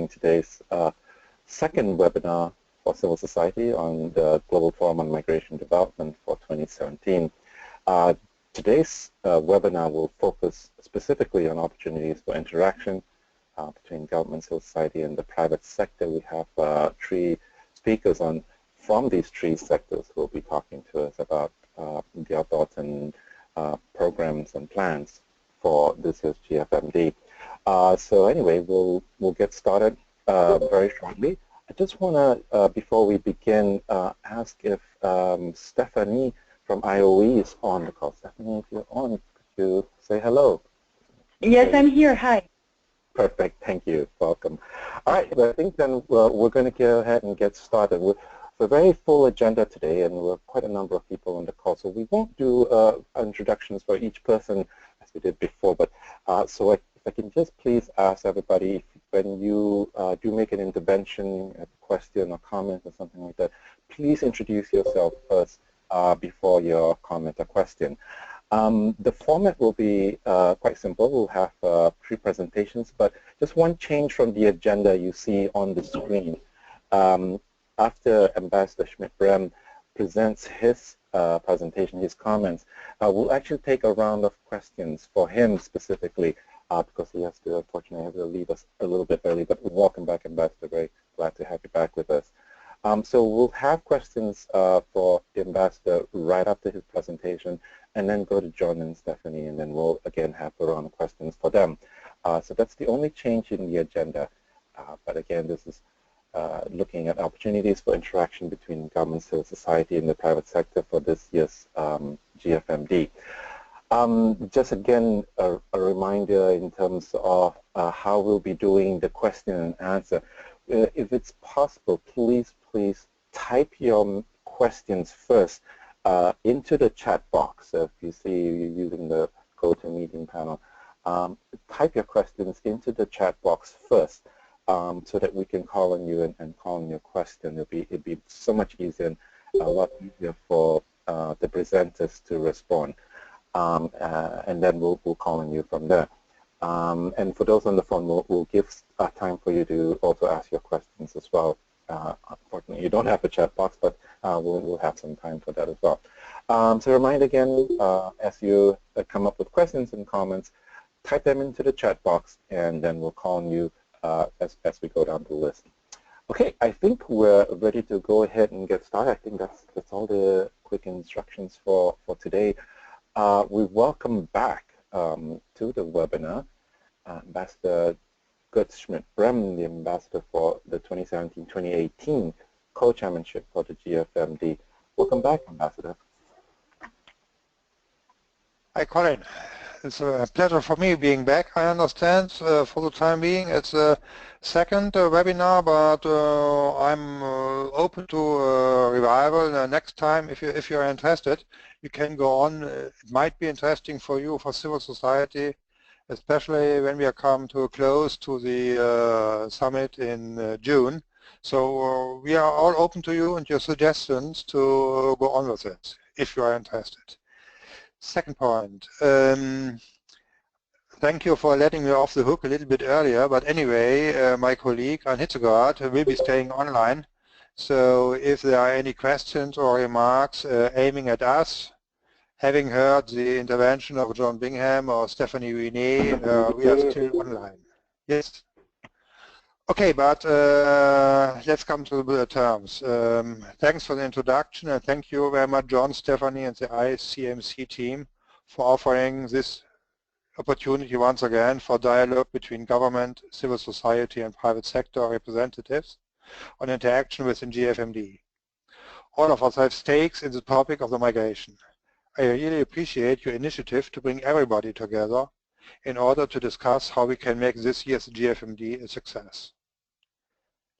today's second webinar for civil society on the Global Forum on Migration Development for 2017. Today's webinar will focus specifically on opportunities for interaction between government, civil society, and the private sector. We have three speakers from these three sectors who will be talking to us about their thoughts and programs and plans for this year's GFMD. So anyway, we'll get started very shortly. I just want to, before we begin, ask if Stephanie from IOE is on the call. Stephanie, if you're on, could you say hello? Yes, I'm here. Hi. Perfect. Thank you. Welcome. All right. Well, I think then we're going to go ahead and get started. We're a very full agenda today, and we're quite a number of people on the call, so we won't do introductions for each person as we did before. But so if I can just please ask everybody, when you do make an intervention, a question or comment or something like that, please introduce yourself first before your comment or question. The format will be quite simple. We'll have three presentations, but just one change from the agenda you see on the screen. After Ambassador Schmidt-Bremme presents his presentation, his comments, we'll actually take a round of questions for him specifically because he has to, unfortunately, have to leave us a little bit early, but welcome back, Ambassador. Very glad to have you back with us. So we'll have questions for the Ambassador right after his presentation, and then go to John and Stephanie, and then we'll again have a round of questions for them. So that's the only change in the agenda. But again, this is looking at opportunities for interaction between government, civil society, and the private sector for this year's GFMD. Just again, a reminder in terms of how we'll be doing the question and answer. If it's possible, please type your questions first into the chat box. So if you see you're using the GoToMeeting panel, type your questions into the chat box first so that we can call on you and call on your question. It'd be so much easier and a lot easier for the presenters to respond. And then we'll call on you from there. And for those on the phone, we'll give time for you to also ask your questions as well. Unfortunately, you don't have a chat box, but we'll have some time for that as well. So remind again, as you come up with questions and comments, type them into the chat box, and then we'll call on you as we go down the list. Okay, I think we're ready to go ahead and get started. I think that's all the quick instructions for today. We welcome back to the webinar Ambassador Götz Schmidt-Bremme, the Ambassador for the 2017-2018 Co-Chairmanship for the GFMD. Welcome back, Ambassador. Hi, Colin. It's a pleasure for me being back. I understand for the time being it's a second webinar, but I'm open to revival next time. If you're interested, you can go on. It might be interesting for you, for civil society, especially when we are come to a close to the summit in June. So we are all open to you and your suggestions to go on with it, if you are interested. Second point, thank you for letting me off the hook a little bit earlier, but anyway, my colleague Ann Hitzegaard will be staying online. So if there are any questions or remarks aiming at us, having heard the intervention of John Bingham or Stephanie Winet, we are still online. Yes? Okay, but let's come to the terms. Thanks for the introduction, and thank you very much, John, Stephanie, and the ICMC team for offering this opportunity once again for dialogue between government, civil society, and private sector representatives on interaction within GFMD. All of us have stakes in the topic of the migration. I really appreciate your initiative to bring everybody together in order to discuss how we can make this year's GFMD a success.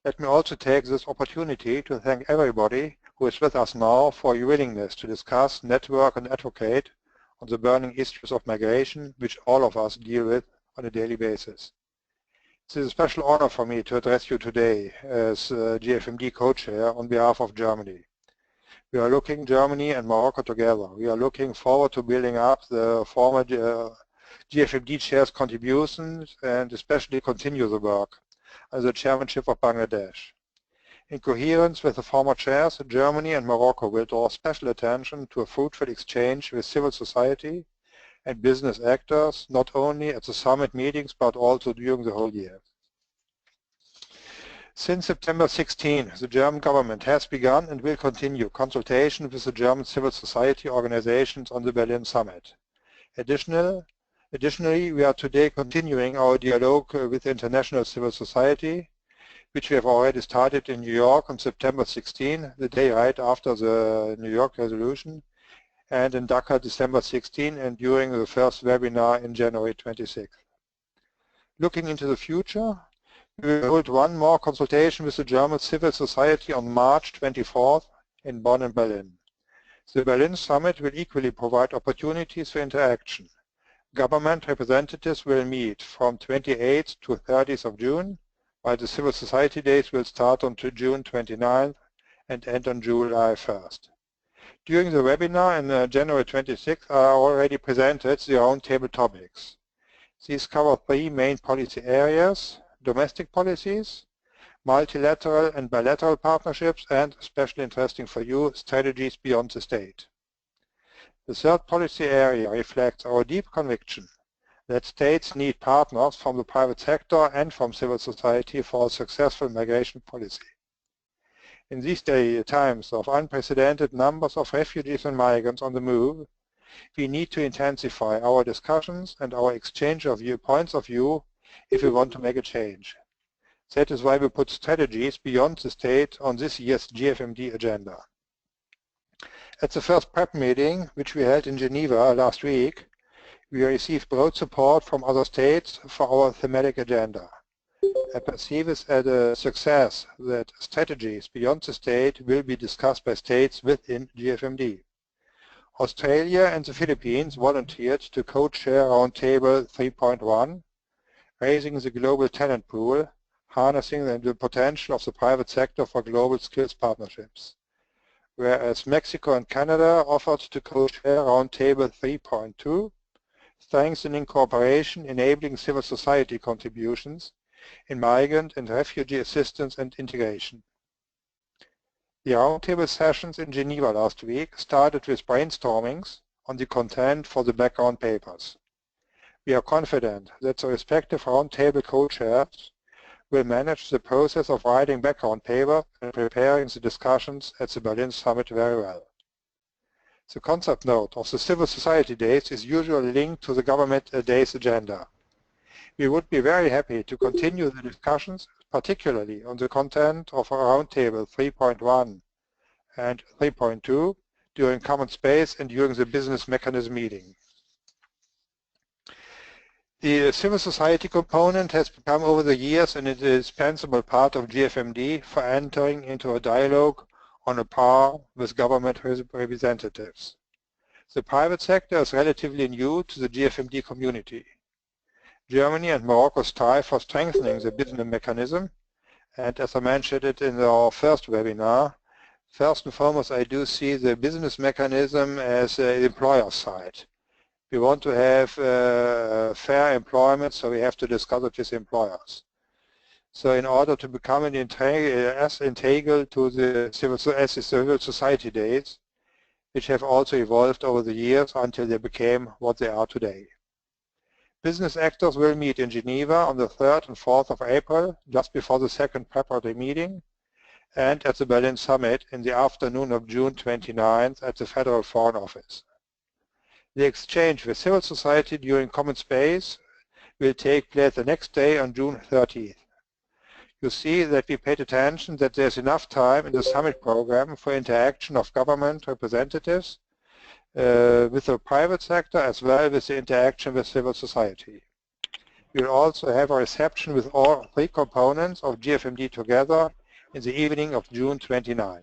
Let me also take this opportunity to thank everybody who is with us now for your willingness to discuss, network, and advocate on the burning issues of migration, which all of us deal with on a daily basis. It is a special honor for me to address you today as GFMD co-chair on behalf of Germany. We are looking Germany and Morocco together. We are looking forward to building up the former GFMD chair's contributions and especially continue the work under the chairmanship of Bangladesh. In coherence with the former chairs, Germany and Morocco will draw special attention to a fruitful exchange with civil society and business actors, not only at the summit meetings but also during the whole year. Since September 16, the German government has begun and will continue consultation with the German civil society organizations on the Berlin summit. Additionally, we are today continuing our dialogue with international civil society, which we have already started in New York on September 16, the day right after the New York resolution, and in Dhaka December 16, and during the first webinar in January 26. Looking into the future, we will hold one more consultation with the German civil society on March 24th in Bonn and Berlin. The Berlin summit will equally provide opportunities for interaction. Government representatives will meet from 28th to 30th of June, while the civil society days will start on June 29th and end on July 1st. During the webinar on January 26th, I already presented the roundtable topics. These cover three main policy areas: domestic policies, multilateral and bilateral partnerships, and, especially interesting for you, strategies beyond the state. The third policy area reflects our deep conviction that states need partners from the private sector and from civil society for a successful migration policy. In these times of unprecedented numbers of refugees and migrants on the move, we need to intensify our discussions and our exchange of points of view if we want to make a change. That is why we put strategies beyond the state on this year's GFMD agenda. At the first prep meeting, which we held in Geneva last week, we received broad support from other states for our thematic agenda. I perceive it as a success that strategies beyond the state will be discussed by states within GFMD. Australia and the Philippines volunteered to co-chair Roundtable 3.1, raising the global talent pool, harnessing the potential of the private sector for global skills partnerships, whereas Mexico and Canada offered to co-chair Roundtable 3.2, strengthening cooperation, enabling civil society contributions in migrant and refugee assistance and integration. The roundtable sessions in Geneva last week started with brainstormings on the content for the background papers. We are confident that the respective roundtable co-chairs will manage the process of writing background paper and preparing the discussions at the Berlin summit very well. The concept note of the Civil Society Days is usually linked to the Government Days agenda. We would be very happy to continue the discussions, particularly on the content of Roundtable 3.1 and 3.2 during Common Space and during the Business Mechanism meeting. The civil society component has become over the years an indispensable part of GFMD for entering into a dialogue on a par with government representatives. The private sector is relatively new to the GFMD community. Germany and Morocco strive for strengthening the business mechanism, and as I mentioned it in our first webinar, first and foremost I do see the business mechanism as the employer side. We want to have fair employment, so we have to discuss it with employers. So in order to become as integral to the civil society days, which have also evolved over the years until they became what they are today. Business actors will meet in Geneva on the 3rd and 4th of April, just before the second preparatory meeting, and at the Berlin summit in the afternoon of June 29th at the Federal Foreign Office. The exchange with civil society during Common Space will take place the next day on June 30th. You see that we paid attention that there's enough time in the summit program for interaction of government representatives with the private sector as well as the interaction with civil society. We will also have a reception with all three components of GFMD together in the evening of June 29.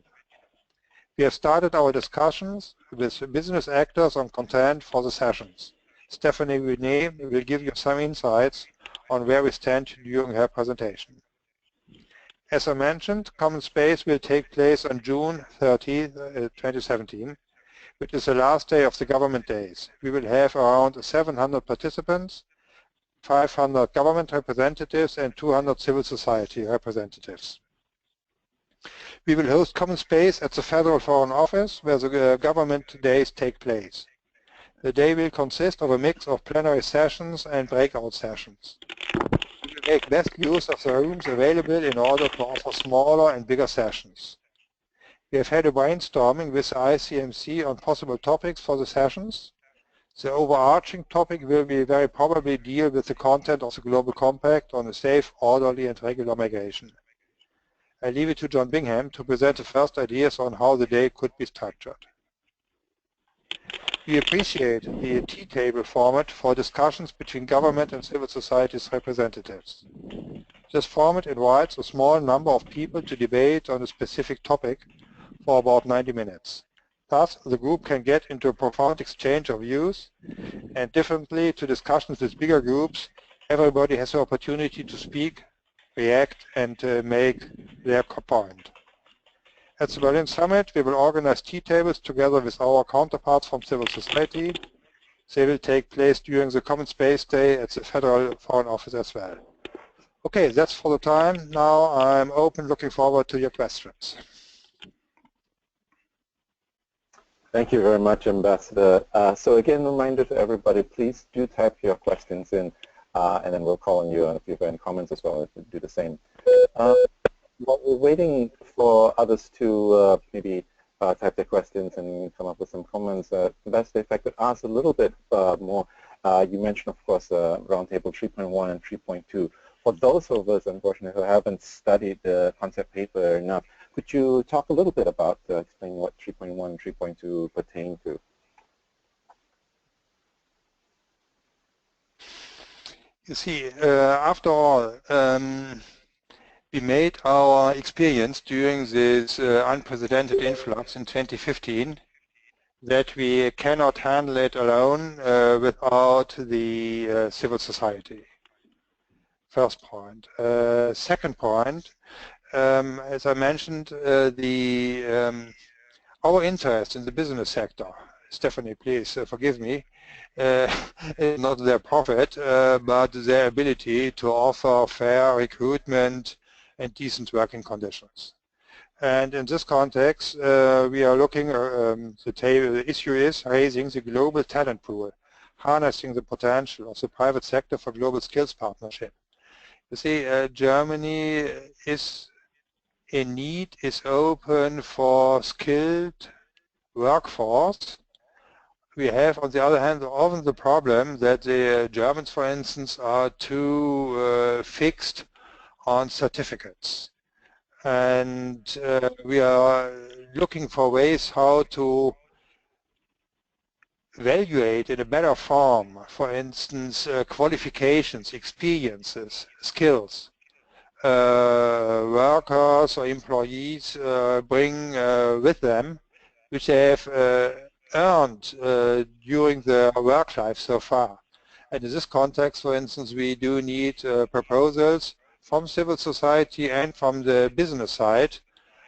We have started our discussions with business actors on content for the sessions. Stephanie Winet will give you some insights on where we stand during her presentation. As I mentioned, Common Space will take place on June 30, 2017, which is the last day of the government days. We will have around 700 participants, 500 government representatives and 200 civil society representatives. We will host common space at the Federal Foreign Office where the government days take place. The day will consist of a mix of plenary sessions and breakout sessions. We will make best use of the rooms available in order to offer smaller and bigger sessions. We have had a brainstorming with the ICMC on possible topics for the sessions. The overarching topic will be very probably deal with the content of the Global Compact on a safe, orderly and regular migration. I leave it to John Bingham to present the first ideas on how the day could be structured. We appreciate the tea-table format for discussions between government and civil society's representatives. This format invites a small number of people to debate on a specific topic for about 90 minutes. Thus, the group can get into a profound exchange of views, and differently to discussions with bigger groups, everybody has the opportunity to speak, react, and make their point. At the Berlin Summit, we will organize tea tables together with our counterparts from civil society. They will take place during the Common Space Day at the Federal Foreign Office as well. Okay, that's for the time. Now I'm open, looking forward to your questions. Thank you very much, Ambassador. So again, reminder to everybody, please do type your questions in, and then we'll call on you, and if you have any comments as well, do the same. While we're waiting for others to maybe type their questions and come up with some comments, Ambassador, if I could ask a little bit more. You mentioned, of course, Roundtable 3.1 and 3.2. For those of us, unfortunately, who haven't studied the concept paper enough, could you talk a little bit about explaining what 3.1 and 3.2 pertain to? You see, after all, we made our experience during this unprecedented influx in 2015 that we cannot handle it alone without the civil society. First point. Second point, as I mentioned, our interest in the business sector, Stephanie, please forgive me, is not their profit, but their ability to offer fair recruitment and decent working conditions. And in this context, we are looking, the issue is raising the global talent pool, harnessing the potential of the private sector for global skills partnership. You see, Germany is in need, is open for skilled workforce. We have, on the other hand, often the problem that the Germans, for instance, are too fixed on certificates. And we are looking for ways how to evaluate in a better form, for instance, qualifications, experiences, skills. Workers or employees bring with them, which they have earned during their work life so far. And in this context, for instance, we do need proposals from civil society and from the business side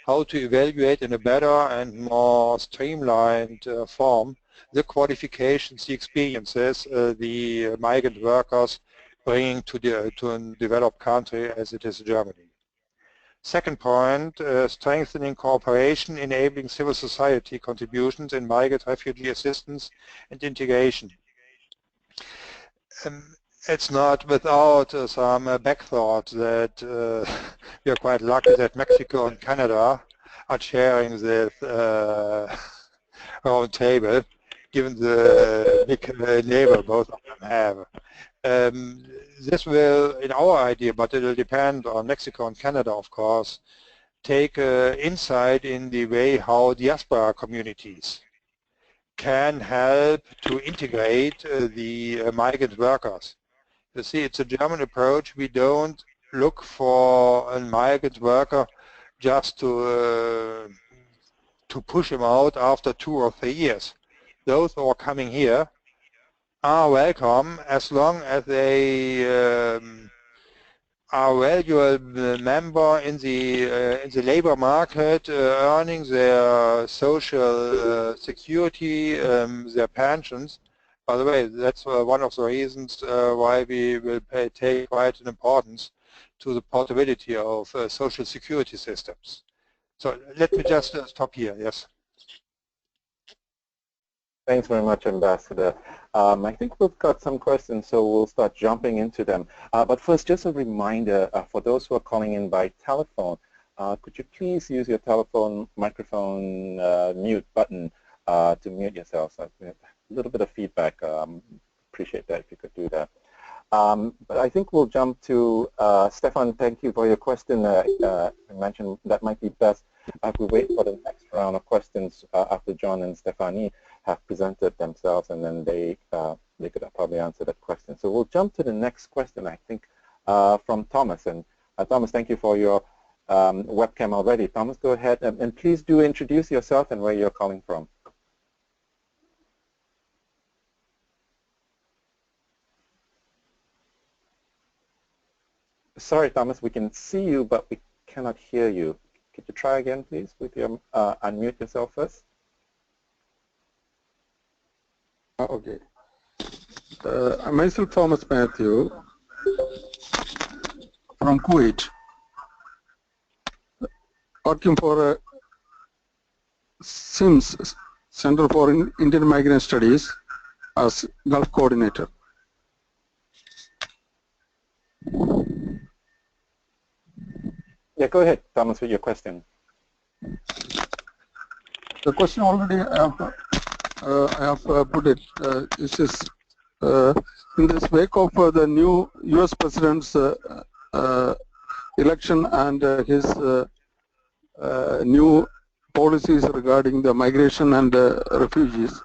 how to evaluate in a better and more streamlined form the qualifications, the experiences the migrant workers bringing to a developed country as it is Germany. Second point, strengthening cooperation, enabling civil society contributions in migrant refugee assistance and integration. It's not without some back thought that we are quite lucky that Mexico and Canada are sharing this round table, given the big neighbor both of them have. This will, in our idea, but it will depend on Mexico and Canada, of course, take insight in the way how diaspora communities can help to integrate the migrant workers. You see, it's a German approach. We don't look for a migrant worker just to push him out after 2 or 3 years. Those who are coming here are welcome as long as they are valuable member in the labor market, earning their social security, their pensions, By the way, that's one of the reasons why we will take quite an importance to the portability of social security systems. So let me just stop here, yes. Thanks very much, Ambassador. I think we've got some questions, so we'll start jumping into them. But first, just a reminder for those who are calling in by telephone, could you please use your telephone microphone mute button to mute yourself? So a little bit of feedback. Appreciate that if you could do that. But I think we'll jump to Stefan. Thank you for your question. I mentioned that might be best if we wait for the next round of questions after John and Stefanie have presented themselves, and then they could probably answer that question. So we'll jump to the next question, I think, from Thomas. And Thomas, thank you for your webcam already. Thomas, go ahead and please do introduce yourself and where you're calling from. Sorry, Thomas, we can see you, but we cannot hear you. Could you try again, please, with your unmute yourself first? Okay. Myself, Thomas Matthew, from Kuwait, working for SIMS, Center for Indian Migrant Studies, as Gulf Coordinator. Yeah, go ahead, Thomas, with your question. The question already I have put it. This is in this wake of the new U.S. President's election and his new policies regarding the migration and refugees.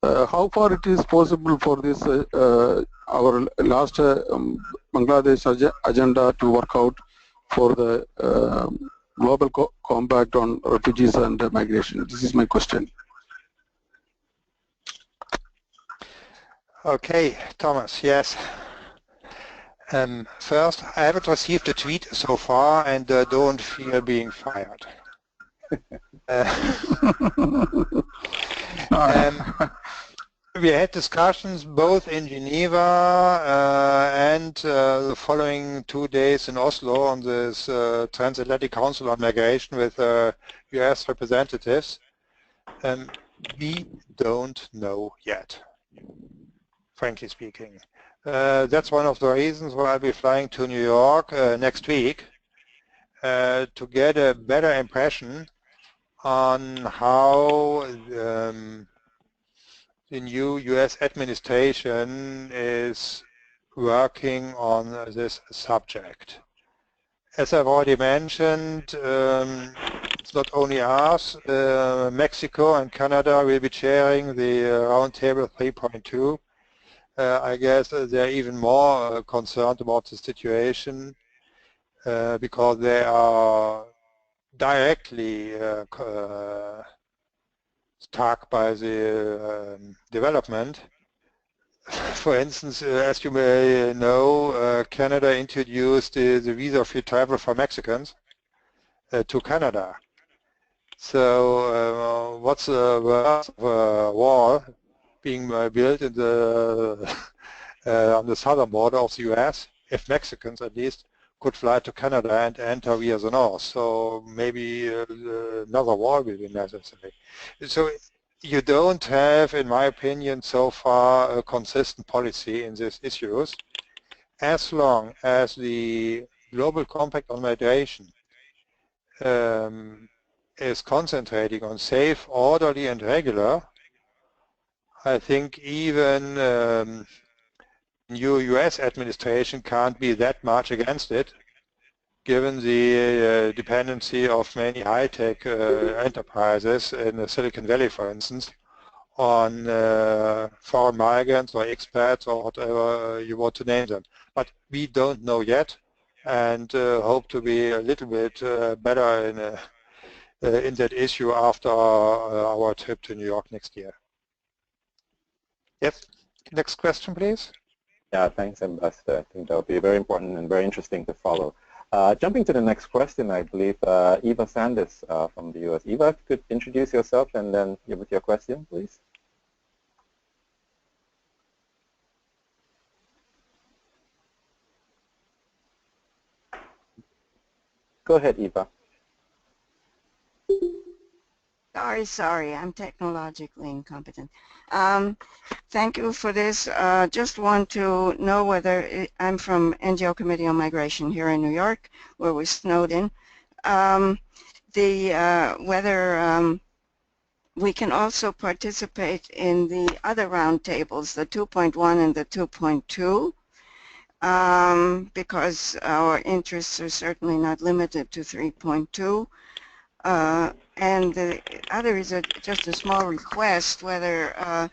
How far it is possible for this our last Bangladesh agenda to work out for the global compact on refugees and migration? This is my question. Okay, Thomas, yes. First, I haven't received a tweet so far and don't fear being fired. We had discussions both in Geneva and the following 2 days in Oslo on this Transatlantic Council on Migration with US representatives. We don't know yet, frankly speaking. That's one of the reasons why I'll be flying to New York next week to get a better impression on how the new US administration is working on this subject. As I've already mentioned, it's not only us. Mexico and Canada will be chairing the Roundtable 3.2. I guess they're even more concerned about the situation because they are directly struck by the development. For instance, as you may know, Canada introduced the visa-free travel for Mexicans to Canada. So what's the worst of a wall being built in the on the southern border of the US, if Mexicans at least could fly to Canada and enter via the north? So maybe another wall will be necessary. So you don't have, in my opinion, so far a consistent policy in these issues. As long as the Global Compact on Migration is concentrating on safe, orderly and regular, I think even new US administration can't be that much against it, given the dependency of many high-tech enterprises in the Silicon Valley, for instance, on foreign migrants or expats or whatever you want to name them. But we don't know yet, and hope to be a little bit better in that issue after our trip to New York next year. Yes, next question, please. Yeah, thanks, Ambassador. I think that will be very important and very interesting to follow. Jumping to the next question, I believe Eva Sanders from the US. Eva, could introduce yourself and then give us your question, please. Go ahead, Eva. Sorry, I'm technologically incompetent. Thank you for this. Just want to know whether I'm from NGO Committee on Migration here in New York, where we snowed in. Whether we can also participate in the other roundtables, the 2.1 and the 2.2, because our interests are certainly not limited to 3.2. And the other is just a small request, whether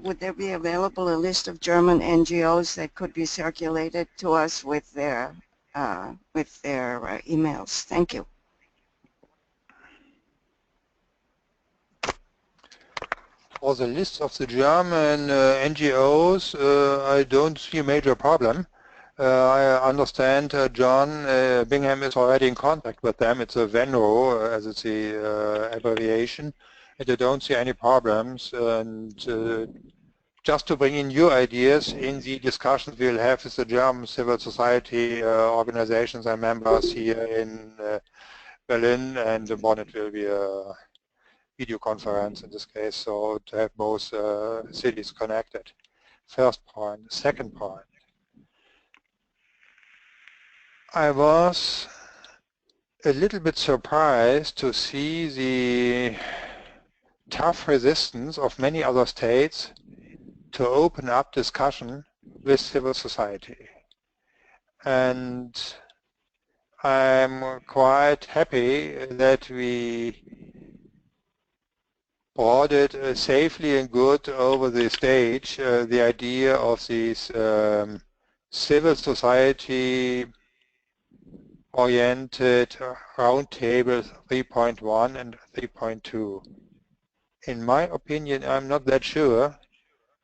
would there be available a list of German NGOs that could be circulated to us with their emails. Thank you. For the list of the German NGOs, I don't see a major problem. I understand John Bingham is already in contact with them. It's a VENRO, as it's the abbreviation, and I don't see any problems. And just to bring in your ideas in the discussions we'll have with the German civil society organizations and members here in Berlin, and in Bonn it will be a video conference in this case, so to have both cities connected. First point. Second point. I was a little bit surprised to see the tough resistance of many other states to open up discussion with civil society. And I'm quite happy that we brought it safely and good over the stage, the idea of these civil society oriented roundtables 3.1 and 3.2. In my opinion, I'm not that sure,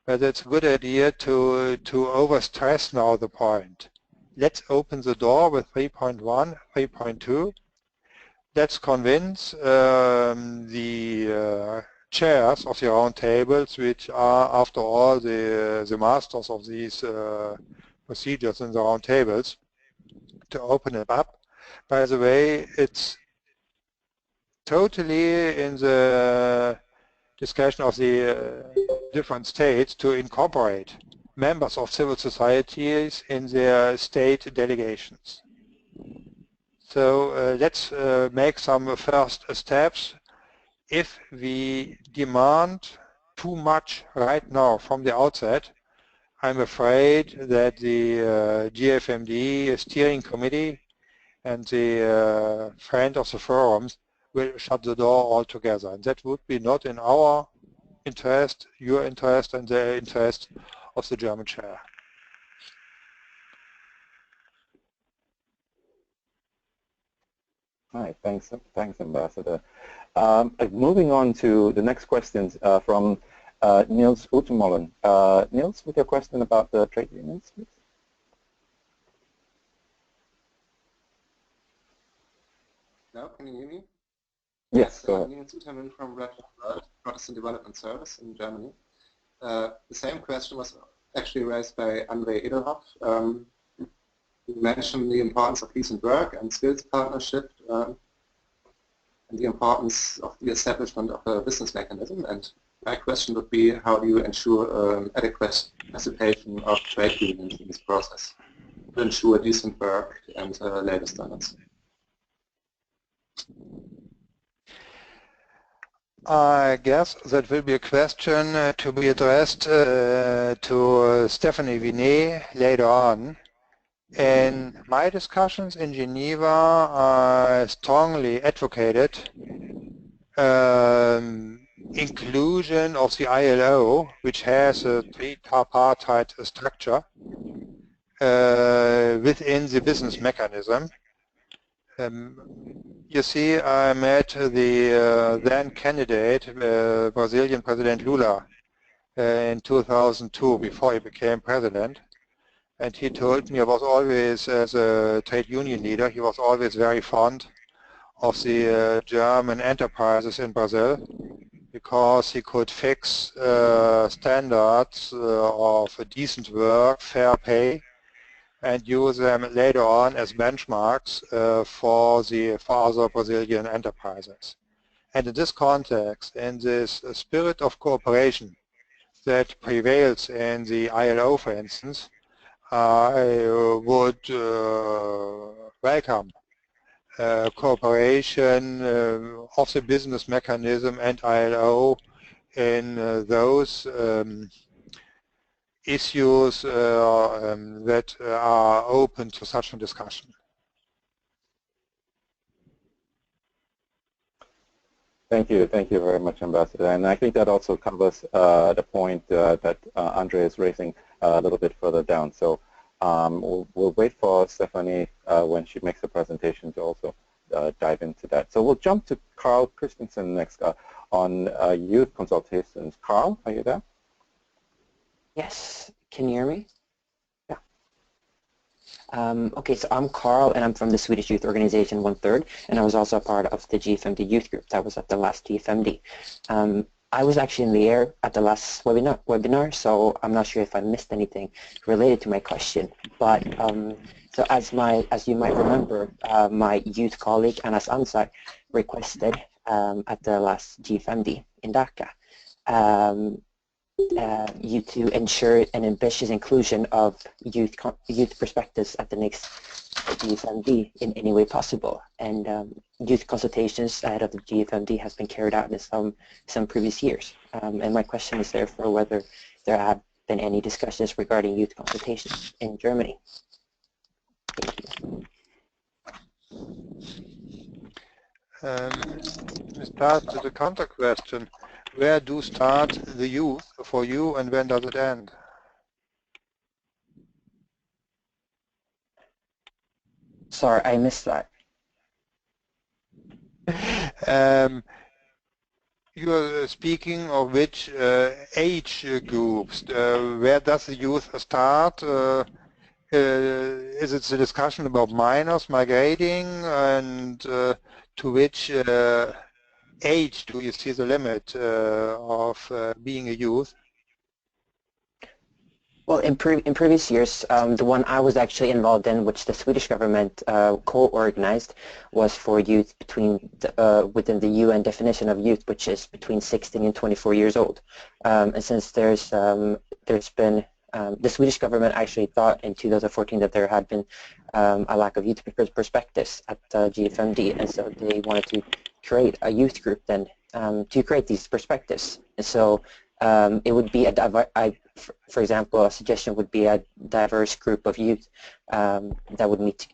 but it's a good idea to overstress now the point. Let's open the door with 3.1, 3.2. Let's convince the chairs of the roundtables, which are, after all, the masters of these procedures in the roundtables, to open it up. By the way, it's totally in the discussion of the different states to incorporate members of civil societies in their state delegations. So let's make some first steps. If we demand too much right now from the outset, I'm afraid that the GFMD steering committee and the friend of the forums will shut the door altogether. And that would be not in our interest, your interest, and the interest of the German chair. All right, thanks, Ambassador. Moving on to the next questions from Niels Utemolen. Niels, with your question about the trade unions, please. Now, can you hear me? Yes, go ahead. Niels Utemolen from Protestant Development Service in Germany. The same question was actually raised by Andre Edelhoff. You mentioned the importance of decent work and skills partnership and the importance of the establishment of a business mechanism. And my question would be, how do you ensure adequate participation of trade unions in this process to ensure decent work and labor standards? I guess that will be a question to be addressed to Stephanie Winet later on. In my discussions in Geneva, I strongly advocated inclusion of the ILO, which has a tripartite structure within the business mechanism. You see, I met the then candidate, Brazilian President Lula, in 2002, before he became president. And he told me, I was always, as a trade union leader, he was always very fond of the German enterprises in Brazil, because he could fix standards of decent work, fair pay, and use them later on as benchmarks for other Brazilian enterprises. And in this context, in this spirit of cooperation that prevails in the ILO, for instance, I would welcome cooperation of the business mechanism and ILO in those issues that are open to such a discussion. Thank you very much, Ambassador. And I think that also covers the point that Andre is raising a little bit further down. So we'll wait for Stephanie when she makes the presentation to also dive into that. So we'll jump to Carl Christensen next on youth consultations. Carl, are you there? Yes, can you hear me? Yeah. Okay, so I'm Carl, and I'm from the Swedish youth organization 1/3, and I was also a part of the GFMD youth group that was at the last GFMD. I was actually in the air at the last webinar, so I'm not sure if I missed anything related to my question. But so as you might remember, my youth colleague Anas Ansar requested at the last GFMD in Dhaka you to ensure an ambitious inclusion of youth perspectives at the next GFMD in any way possible. And youth consultations ahead of the GFMD has been carried out in some previous years. And my question is therefore whether there have been any discussions regarding youth consultations in Germany. Thank you. We start with the counter question. Where do start the youth for you, and when does it end? Sorry, I missed that. You are speaking of which age groups. Where does the youth start? Is it the discussion about minors migrating, and to which age do you see the limit of being a youth? Well, in previous years, the one I was actually involved in, which the Swedish government co-organized, was for youth within the UN definition of youth, which is between 16 and 24 years old. And since there's been the Swedish government actually thought in 2014 that there had been a lack of youth perspectives at GFMD, and so they wanted to create a youth group then to create these perspectives. And so it would be for example, a suggestion would be a diverse group of youth that would meet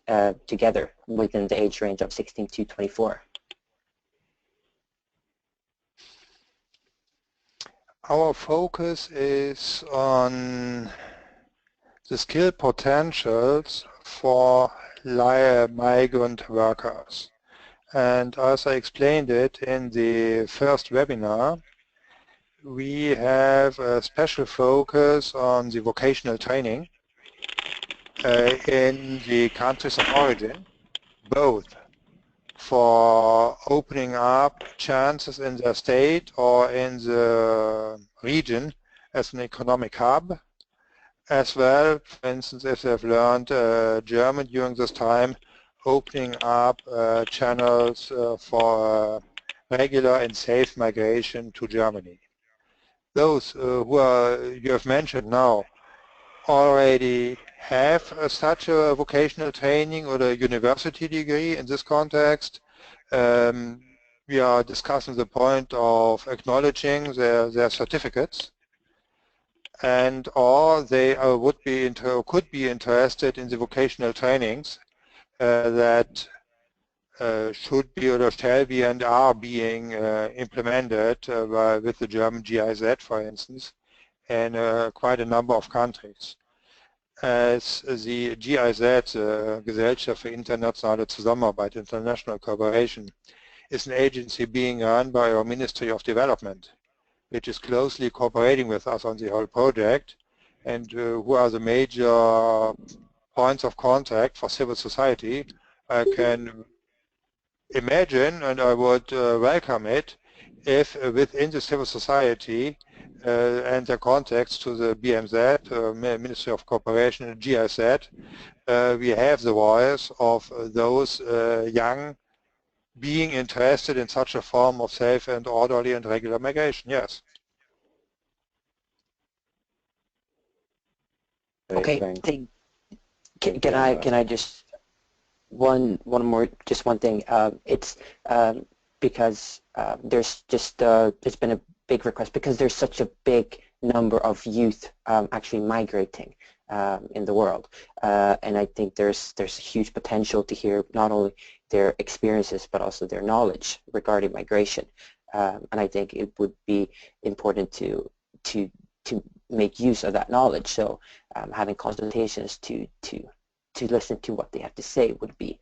together within the age range of 16 to 24. Our focus is on the skill potentials for migrant workers. And as I explained it in the first webinar, we have a special focus on the vocational training in the countries of origin, both for opening up chances in their state or in the region as an economic hub, as well, for instance, if they've learned German during this time, opening up channels for regular and safe migration to Germany. Those you have mentioned now already have such a vocational training or a university degree. In this context, we are discussing the point of acknowledging their certificates, and or they could be interested in the vocational trainings that should be or shall be and are being implemented with the German GIZ, for instance, in quite a number of countries. As the GIZ, Gesellschaft für internationale Zusammenarbeit, International Cooperation, is an agency being run by our Ministry of Development, which is closely cooperating with us on the whole project, and who are the major points of contact for civil society. I can imagine, and I would welcome it, if within the civil society and their contacts to the BMZ, Ministry of Cooperation, and GIZ, we have the voice of those young being interested in such a form of safe and orderly and regular migration, yes. Okay, can I just one thing? It's because there's just it's been a big request because there's such a big number of youth actually migrating in the world, and I think there's a huge potential to hear not only their experiences but also their knowledge regarding migration, and I think it would be important to make use of that knowledge. So having consultations to listen to what they have to say would be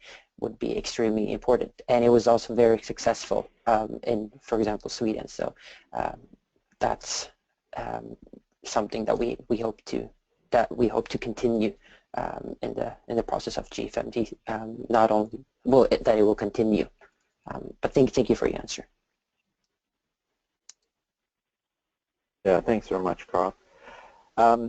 extremely important. And it was also very successful in, for example, Sweden. So that's something that we hope to continue in the process of GFMD. Not only that it will continue, but thank you for your answer. Yeah, thanks very much, Carl.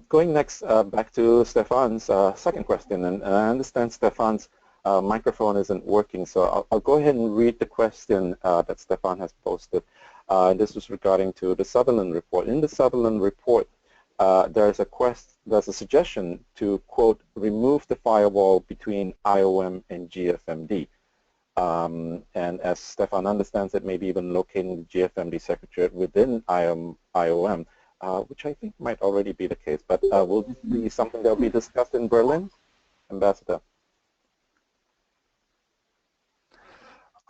Going next back to Stefan's second question, and I understand Stefan's microphone isn't working, so I'll go ahead and read the question that Stefan has posted. This was regarding to the Sutherland report. In the Sutherland report, there's a suggestion to, quote, remove the firewall between IOM and GFMD. And as Stefan understands it, maybe even locating the GFMD Secretariat within IOM, which I think might already be the case. But will this be something that will be discussed in Berlin, Ambassador?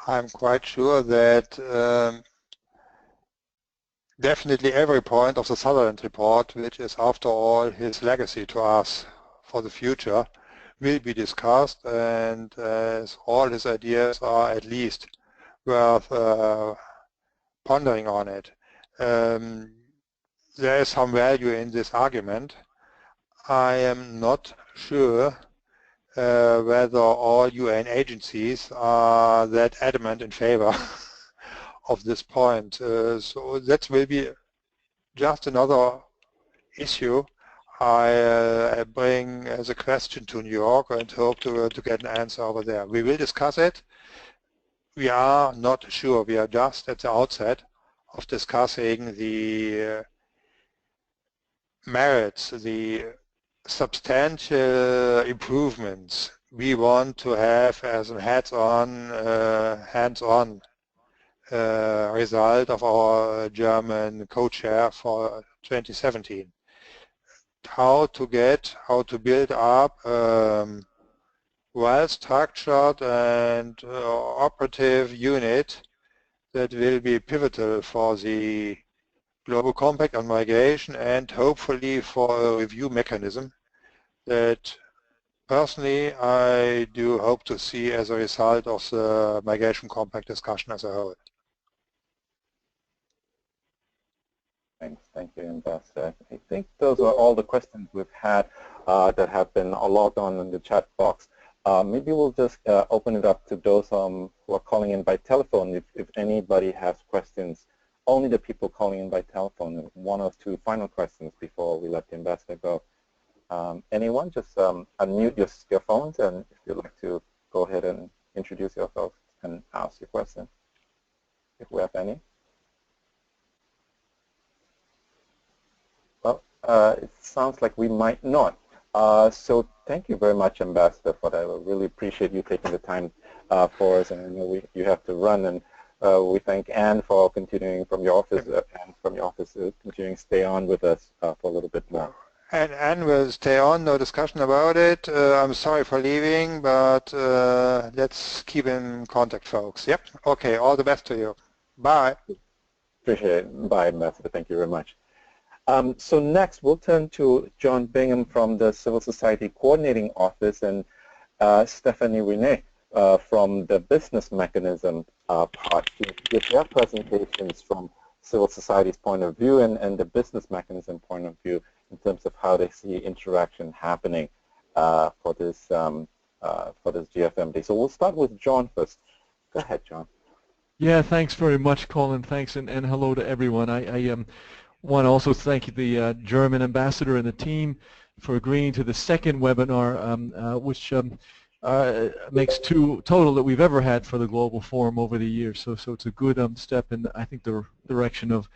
I'm quite sure that definitely every point of the Sutherland report, which is after all his legacy to us for the future, will be discussed, and all his ideas are at least worth pondering on it. There is some value in this argument. I am not sure whether all UN agencies are that adamant in favor of this point. So that will be just another issue I bring as a question to New York and hope to get an answer over there. We will discuss it. We are not sure. We are just at the outset of discussing the merits, the substantial improvements we want to have as a hands-on result of our German co-chair for 2017. How to build up well-structured and operative unit that will be pivotal for the Global Compact on Migration and hopefully for a review mechanism that personally I do hope to see as a result of the Migration Compact discussion as a whole. Thanks. Thank you, Ambassador. I think those are all the questions we've had that have been logged on in the chat box. Maybe we'll just open it up to those who are calling in by telephone. If anybody has questions, only the people calling in by telephone. One or two final questions before we let the ambassador go. Anyone, just unmute your phones, and if you'd like to go ahead and introduce yourself and ask your question, if we have any. Well, it sounds like we might not. So thank you very much, Ambassador, for that. I really appreciate you taking the time for us, and I know you have to run, and we thank Anne for continuing from your office, continuing to stay on with us for a little bit more. And Anne will stay on, no discussion about it. I'm sorry for leaving, but let's keep in contact, folks. Yep, okay, all the best to you. Bye. Appreciate it. Bye, Ambassador. Thank you very much. So next, we'll turn to John Bingham from the Civil Society Coordinating Office and Stephanie Winet from the Business Mechanism part to give their presentations from civil society's point of view and the Business Mechanism point of view in terms of how they see interaction happening for this GFMD. So we'll start with John first. Go ahead, John. Yeah, thanks very much, Colin. Thanks, and hello to everyone. I want to also thank the German ambassador and the team for agreeing to the second webinar, which makes 2 total that we've ever had for the Global Forum over the years. So it's a good step in, I think, the direction of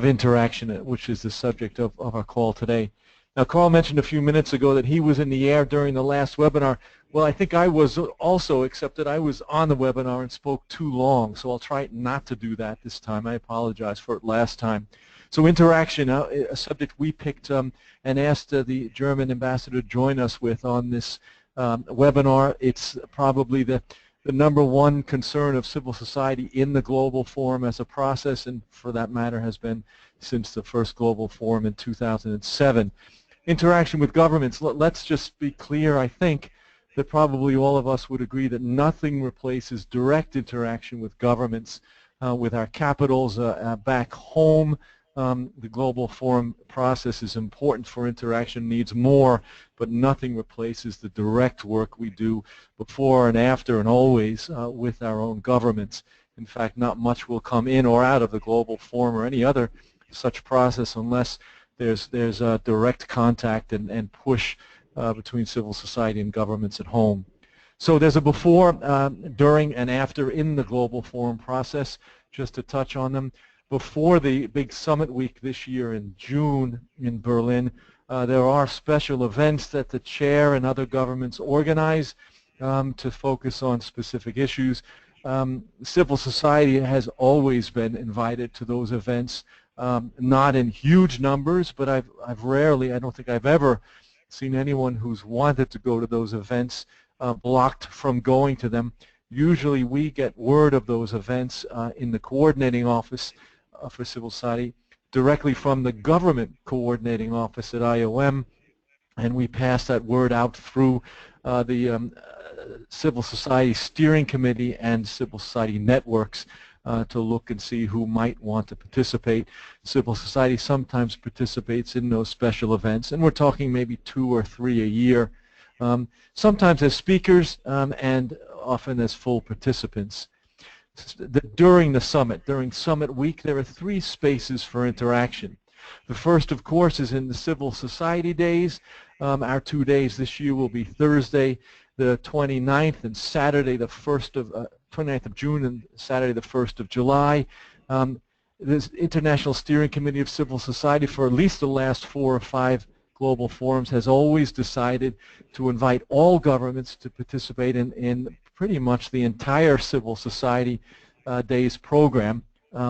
interaction, which is the subject of our call today. Now, Carl mentioned a few minutes ago that he was in the air during the last webinar. Well, I think I was also, except that I was on the webinar and spoke too long, so I'll try not to do that this time. I apologize for it last time. So interaction, a subject we picked and asked the German ambassador to join us with on this webinar. It's probably the #1 concern of civil society in the Global Forum as a process, and for that matter has been since the first Global Forum in 2007. Interaction with governments. Let's just be clear, I think, that probably all of us would agree that nothing replaces direct interaction with governments, with our capitals back home. The Global Forum process is important for interaction, needs more, but nothing replaces the direct work we do before and after and always with our own governments. In fact, not much will come in or out of the Global Forum or any other such process unless there's a direct contact and push between civil society and governments at home. So there's a before, during, and after in the Global Forum process, just to touch on them. Before the big summit week this year in June in Berlin, there are special events that the chair and other governments organize to focus on specific issues. Civil society has always been invited to those events, not in huge numbers, but I've rarely, I don't think I've ever seen anyone who's wanted to go to those events blocked from going to them. Usually we get word of those events in the coordinating office for civil society directly from the government coordinating office at IOM, and we pass that word out through the Civil Society Steering Committee and civil society networks to look and see who might want to participate. Civil society sometimes participates in those special events, and we're talking maybe 2 or 3 a year, sometimes as speakers and often as full participants. During the summit, during summit week, there are 3 spaces for interaction. The first, of course, is in the civil society days. Our 2 days this year will be Thursday the 29th and Saturday the 1st of 29th of June and Saturday the 1st of July. This International Steering Committee of Civil Society, for at least the last 4 or 5 global forums, has always decided to invite all governments to participate in pretty much the entire civil society days program.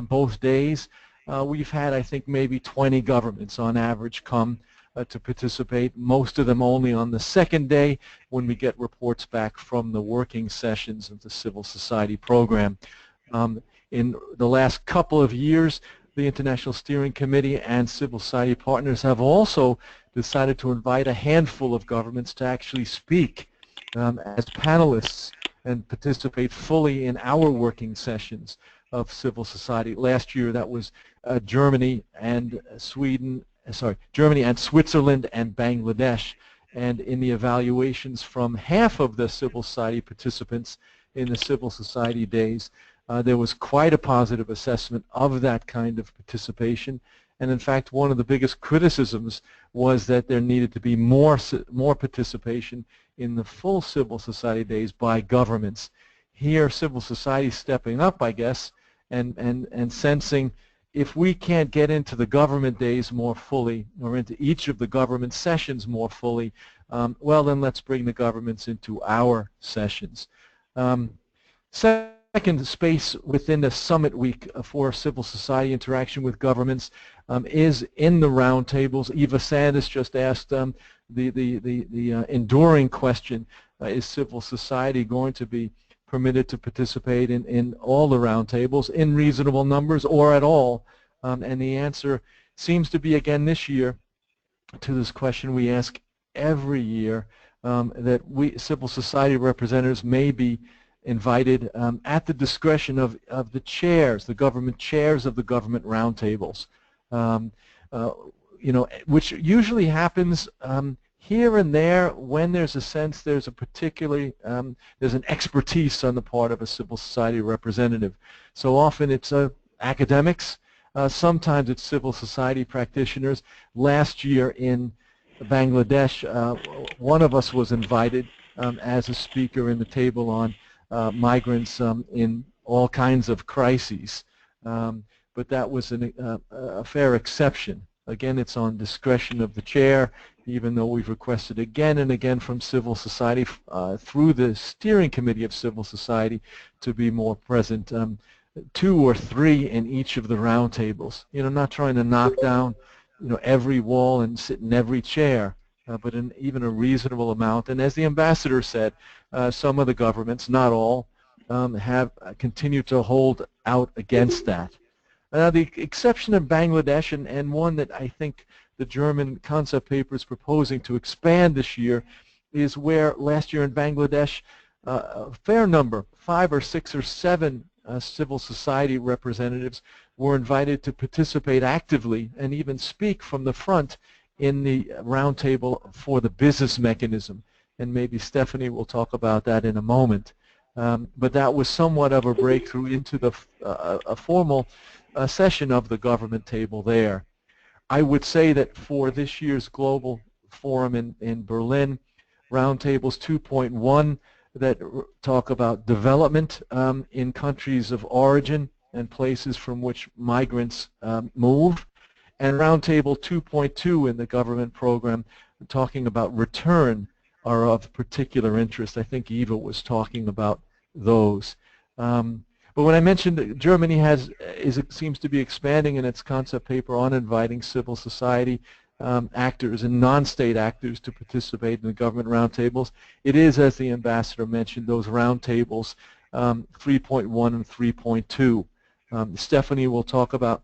Both days we've had, I think, maybe 20 governments on average come to participate, most of them only on the second day when we get reports back from the working sessions of the civil society program. In the last couple of years, the International Steering Committee and civil society partners have also decided to invite a handful of governments to actually speak as panelists and participate fully in our working sessions of civil society. Last year that was Germany and Germany and Switzerland and Bangladesh, and in the evaluations from half of the civil society participants in the civil society days, there was quite a positive assessment of that kind of participation, and in fact one of the biggest criticisms was that there needed to be more participation in the full civil society days by governments. Here civil society stepping up, I guess, and sensing if we can't get into the government days more fully or into each of the government sessions more fully, well then let's bring the governments into our sessions. Second space within the summit week for civil society interaction with governments is in the roundtables. Eva Sanders just asked the enduring question, is civil society going to be permitted to participate in all the roundtables in reasonable numbers or at all? And the answer seems to be, again this year, to this question we ask every year, that we civil society representatives may be invited at the discretion of the chairs, the government chairs of the government roundtables, you know, which usually happens here and there, when there's a sense there's a particularly, there's an expertise on the part of a civil society representative. So often it's academics, sometimes it's civil society practitioners. Last year in Bangladesh, one of us was invited as a speaker in the table on migrants in all kinds of crises. But that was a fair exception. Again, it's on discretion of the chair, even though we've requested again and again from civil society through the steering committee of civil society to be more present. 2 or 3 in each of the roundtables. You know, not trying to knock down, you know, every wall and sit in every chair, but in even a reasonable amount. And as the ambassador said, some of the governments, not all, have continued to hold out against that. The exception of Bangladesh, and one that I think the German concept paper is proposing to expand this year, is where last year in Bangladesh a fair number, 5 or 6 or 7 civil society representatives were invited to participate actively and even speak from the front in the roundtable for the business mechanism. And maybe Stephanie will talk about that in a moment. But that was somewhat of a breakthrough into the a formal session of the government table there. I would say that for this year's global forum in Berlin, roundtables 2.1 that talk about development in countries of origin and places from which migrants move, and roundtable 2.2 in the government program talking about return are of particular interest. I think Eva was talking about those. But when I mentioned that Germany seems to be expanding in its concept paper on inviting civil society actors and non-state actors to participate in the government roundtables, it is, as the ambassador mentioned, those roundtables 3.1 and 3.2. Stephanie will talk about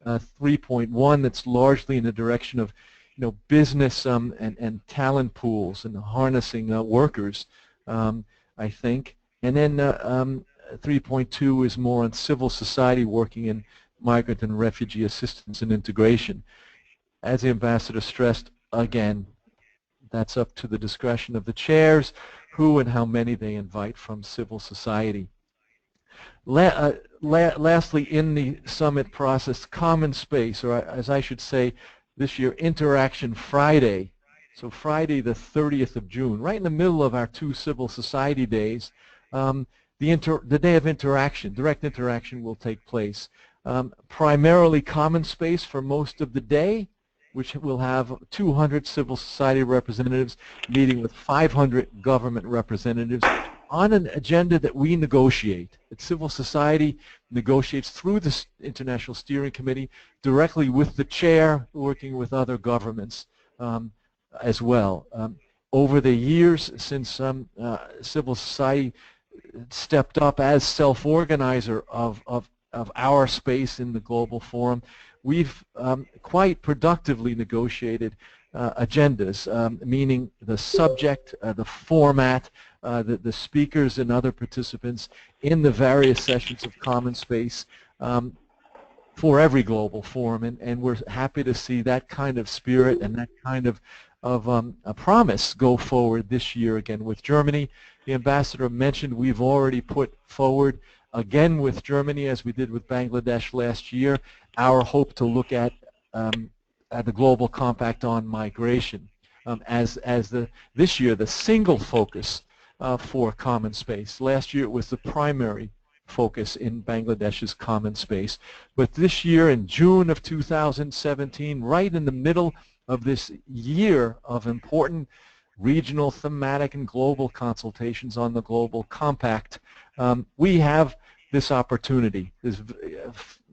3.1 that's largely in the direction of, you know, business and talent pools and harnessing workers, I think. And then 3.2 is more on civil society working in migrant and refugee assistance and integration. As the ambassador stressed, again, that's up to the discretion of the chairs, who and how many they invite from civil society. Lastly, in the summit process, Common Space, or as I should say this year, Interaction Friday, so Friday the 30th of June, right in the middle of our 2 civil society days, the day of interaction, direct interaction will take place. Primarily Common Space for most of the day, which will have 200 civil society representatives meeting with 500 government representatives on an agenda that we negotiate. That civil society negotiates through the International Steering Committee directly with the chair, working with other governments as well. Over the years, since civil society stepped up as self-organizer of our space in the Global Forum, we've quite productively negotiated agendas, meaning the subject, the format, the speakers and other participants in the various sessions of Common Space for every Global Forum, and we're happy to see that kind of spirit and that kind of a promise go forward this year again with Germany. The ambassador mentioned we've already put forward again with Germany, as we did with Bangladesh last year, our hope to look at the Global Compact on migration as this year the single focus for Common Space. Last year it was the primary focus in Bangladesh's Common Space, but this year in June of 2017, right in the middle of this year of important regional, thematic, and global consultations on the Global Compact, we have this opportunity, this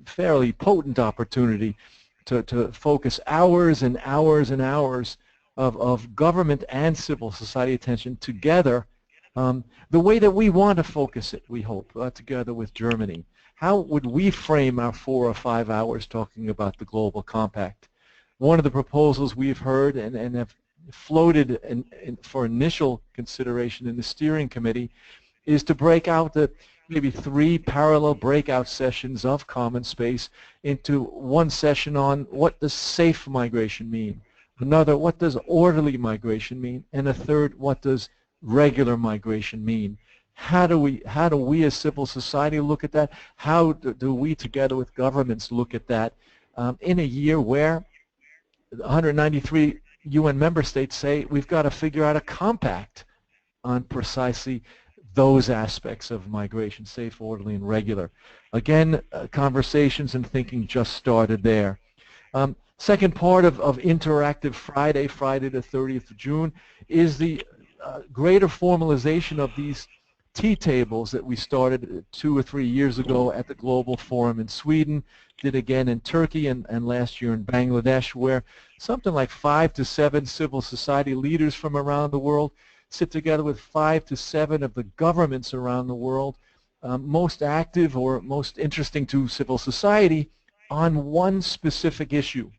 fairly potent opportunity to focus hours and hours and hours of government and civil society attention together the way that we want to focus it, we hope, together with Germany. How would we frame our 4 or 5 hours talking about the Global Compact? One of the proposals we've heard and have floated for initial consideration in the steering committee is to break out the maybe 3 parallel breakout sessions of Common Space into one session on what does safe migration mean, Another, what does orderly migration mean? And a third, what does regular migration mean? How do we as civil society look at that? How do we together with governments look at that in a year where 193 UN member states say we've got to figure out a compact on precisely those aspects of migration, safe, orderly, and regular. Again, conversations and thinking just started there. Second part of Interactive Friday, Friday the 30th of June, is the greater formalization of these T-tables that we started 2 or 3 years ago at the Global Forum in Sweden, did again in Turkey and last year in Bangladesh, where something like 5 to 7 civil society leaders from around the world sit together with 5 to 7 of the governments around the world, most active or most interesting to civil society, on one specific issue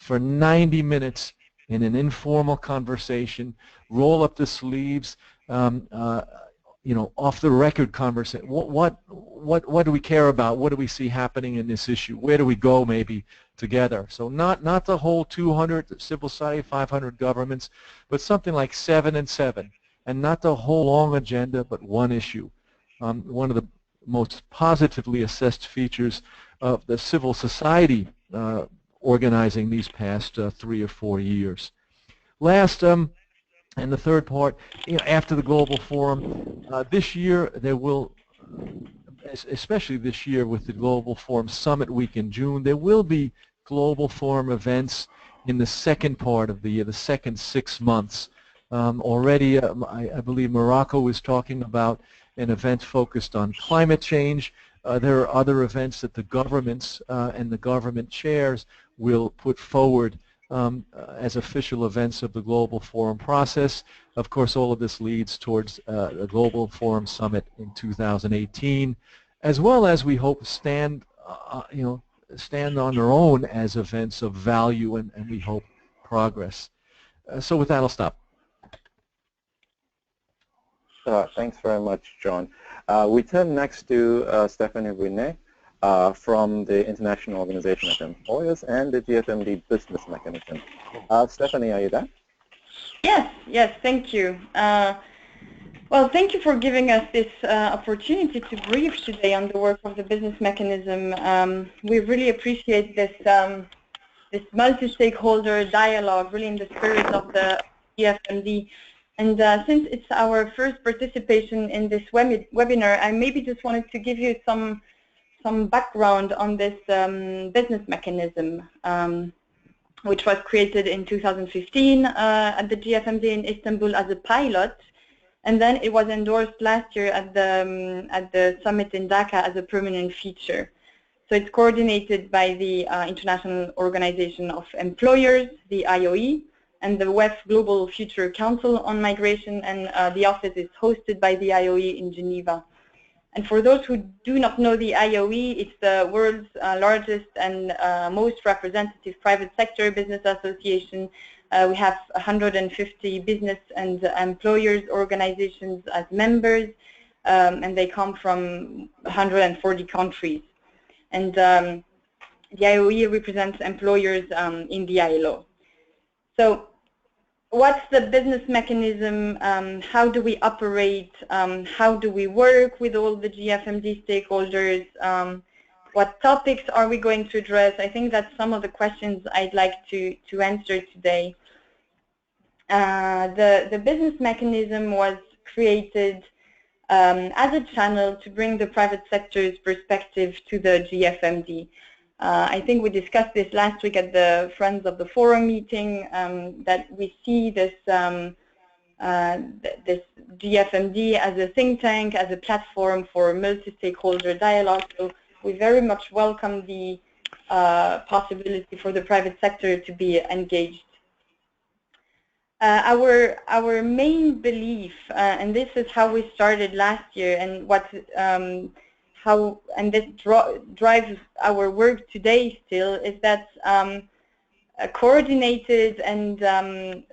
for 90 minutes in an informal conversation, roll up the sleeves, you know, off the record conversation. What do we care about? What do we see happening in this issue? Where do we go maybe together? So not the whole 200 civil society, 500 governments, but something like 7 and 7, and not the whole long agenda, but one issue. One of the most positively assessed features of the civil society organizing these past 3 or 4 years. Last, and the third part, you know, after the Global Forum, this year there will, especially this year with the Global Forum Summit Week in June, there will be Global Forum events in the second part of the year, the second 6 months. Already, I believe Morocco is talking about an event focused on climate change. There are other events that the governments and the government chairs will put forward as official events of the Global Forum process. Of course, all of this leads towards the Global Forum Summit in 2018, as well as we hope stand on their own as events of value and we hope progress. So with that, I'll stop. Thanks very much, John. We turn next to Stephanie Winet from the International Organization of Employers and the GFMD Business Mechanism. Stephanie, are you there? Yes, thank you. Well, thank you for giving us this opportunity to brief today on the work of the business mechanism. We really appreciate this this multi-stakeholder dialogue, really in the spirit of the GFMD. And since it's our first participation in this webinar, I maybe just wanted to give you some background on this business mechanism, which was created in 2015 at the GFMD in Istanbul as a pilot, and then it was endorsed last year at the summit in Dhaka as a permanent feature. So it's coordinated by the International Organization of Employers, the IOE, and the WEF Global Future Council on Migration, and the office is hosted by the IOE in Geneva. And for those who do not know the IOE, it's the world's largest and most representative private sector business association. We have 150 business and employers organizations as members, and they come from 140 countries. And the IOE represents employers in the ILO. So what's the business mechanism? How do we operate? How do we work with all the GFMD stakeholders? What topics are we going to address? I think that's some of the questions I'd like to answer today. The business mechanism was created as a channel to bring the private sector's perspective to the GFMD. I think we discussed this last week at the Friends of the Forum meeting, that we see this this GFMD as a think tank, as a platform for multi-stakeholder dialogue. So we very much welcome the possibility for the private sector to be engaged. Our main belief, and this is how we started last year, and what and this drives our work today still, is that coordinated and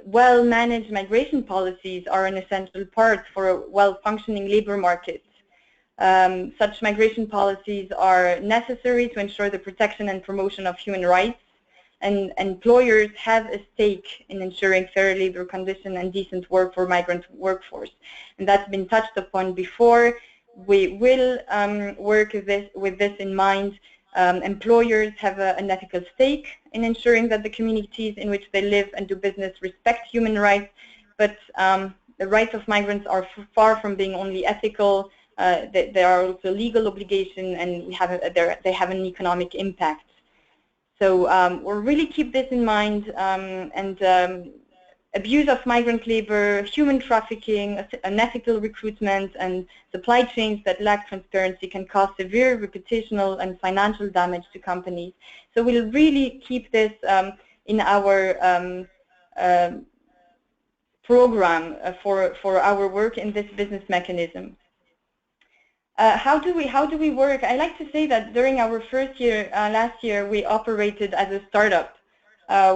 well-managed migration policies are an essential part for a well-functioning labor market. Such migration policies are necessary to ensure the protection and promotion of human rights and employers have a stake in ensuring fair labor conditions and decent work for migrant workforce. And that's been touched upon before. We will work with this in mind. Employers have an ethical stake in ensuring that the communities in which they live and do business respect human rights, but the rights of migrants are far from being only ethical. There are also legal obligations, and they have an economic impact. So we'll really keep this in mind, and abuse of migrant labor, human trafficking, unethical recruitment, and supply chains that lack transparency can cause severe reputational and financial damage to companies. So we'll really keep this in our program for our work in this business mechanism. How do we work? I like to say that during our first year, last year, we operated as a startup.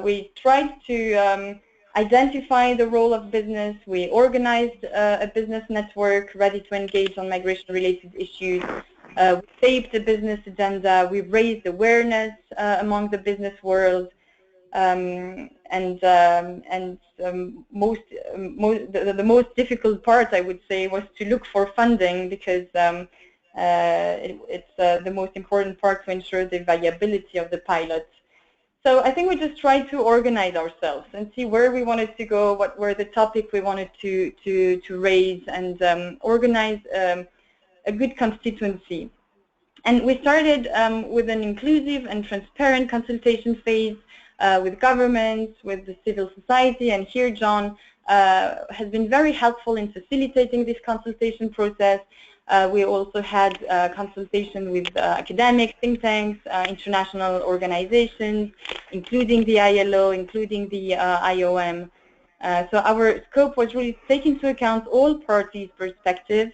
We tried to identify the role of business. We organized a business network ready to engage on migration-related issues. We shaped the business agenda. We raised awareness among the business world. The most difficult part, I would say, was to look for funding, because it's the most important part to ensure the viability of the pilot. So I think we just tried to organize ourselves and see where we wanted to go, what were the topics we wanted to raise, and organize a good constituency. And we started with an inclusive and transparent consultation phase with governments, with the civil society, and here John has been very helpful in facilitating this consultation process. We also had consultation with academic think tanks, international organizations, including the ILO, including the IOM. So our scope was really to take into account all parties' perspectives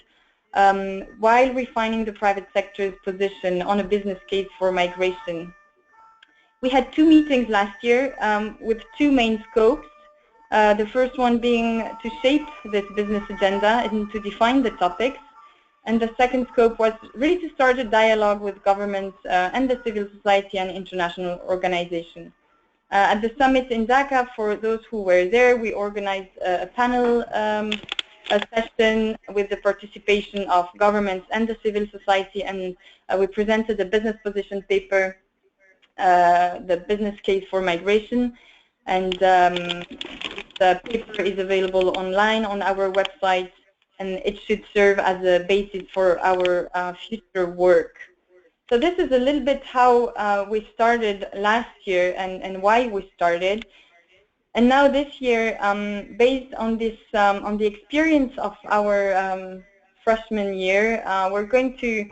while refining the private sector's position on a business case for migration. We had 2 meetings last year with 2 main scopes. The first one being to shape this business agenda and to define the topics. And the second scope was really to start a dialogue with governments and the civil society and international organizations. At the summit in Dhaka, for those who were there, we organized a panel session with the participation of governments and the civil society, and we presented a business position paper, the business case for migration. And the paper is available online on our website, and it should serve as a basis for our future work. So this is a little bit how we started last year and why we started. And now this year, based on this, on the experience of our freshman year, we're going to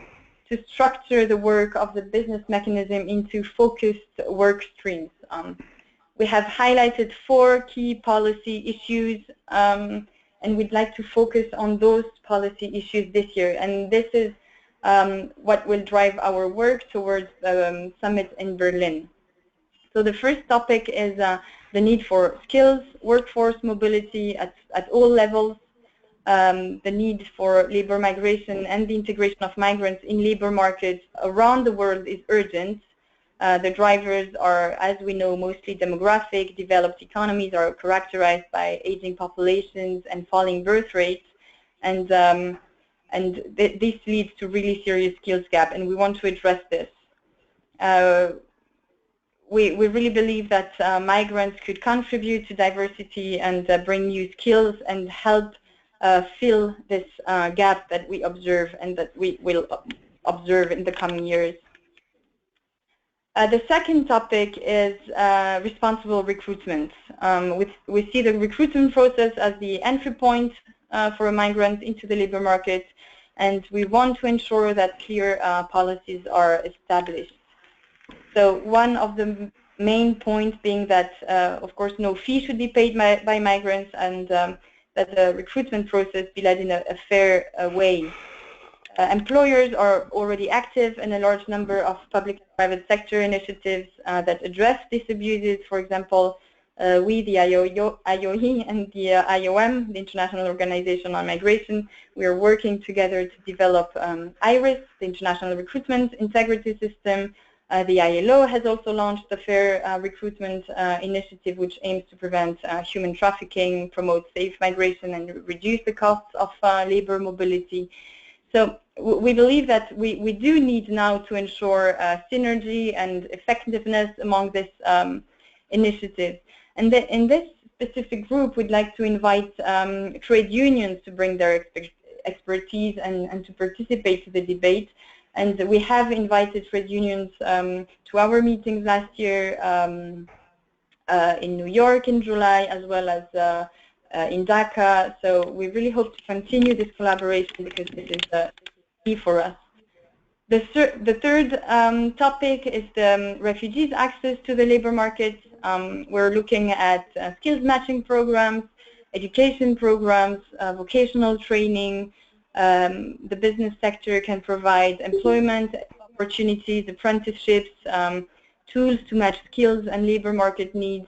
structure the work of the business mechanism into focused work streams. We have highlighted 4 key policy issues, and we'd like to focus on those policy issues this year. And this is what will drive our work towards the summit in Berlin. So the first topic is the need for skills, workforce mobility at all levels. The need for labor migration and the integration of migrants in labor markets around the world is urgent. The drivers are, as we know, mostly demographic. Developed economies are characterized by aging populations and falling birth rates, and this leads to really serious skills gap, and we want to address this. We really believe that migrants could contribute to diversity and bring new skills and help fill this gap that we observe and that we will observe in the coming years. The second topic is responsible recruitment. We see the recruitment process as the entry point for a migrant into the labor market, and we want to ensure that clear policies are established. So one of the main points being that, of course, no fee should be paid by migrants, and that the recruitment process be led in a fair way. Employers are already active in a large number of public and private sector initiatives that address these abuses. For example, we, the IOE and the IOM, the International Organization on Migration, we are working together to develop IRIS, the International Recruitment Integrity System, The ILO has also launched the Fair Recruitment Initiative, which aims to prevent human trafficking, promote safe migration, and reduce the costs of labor mobility. So we believe that we do need now to ensure synergy and effectiveness among this initiative. And in this specific group, we'd like to invite trade unions to bring their expertise and to participate to the debate. And we have invited trade unions to our meetings last year in New York in July, as well as in Dhaka. So we really hope to continue this collaboration because this is key for us. The third topic is the refugees' access to the labor market. We're looking at skills matching programs, education programs, vocational training. The business sector can provide employment opportunities, apprenticeships, tools to match skills and labor market needs.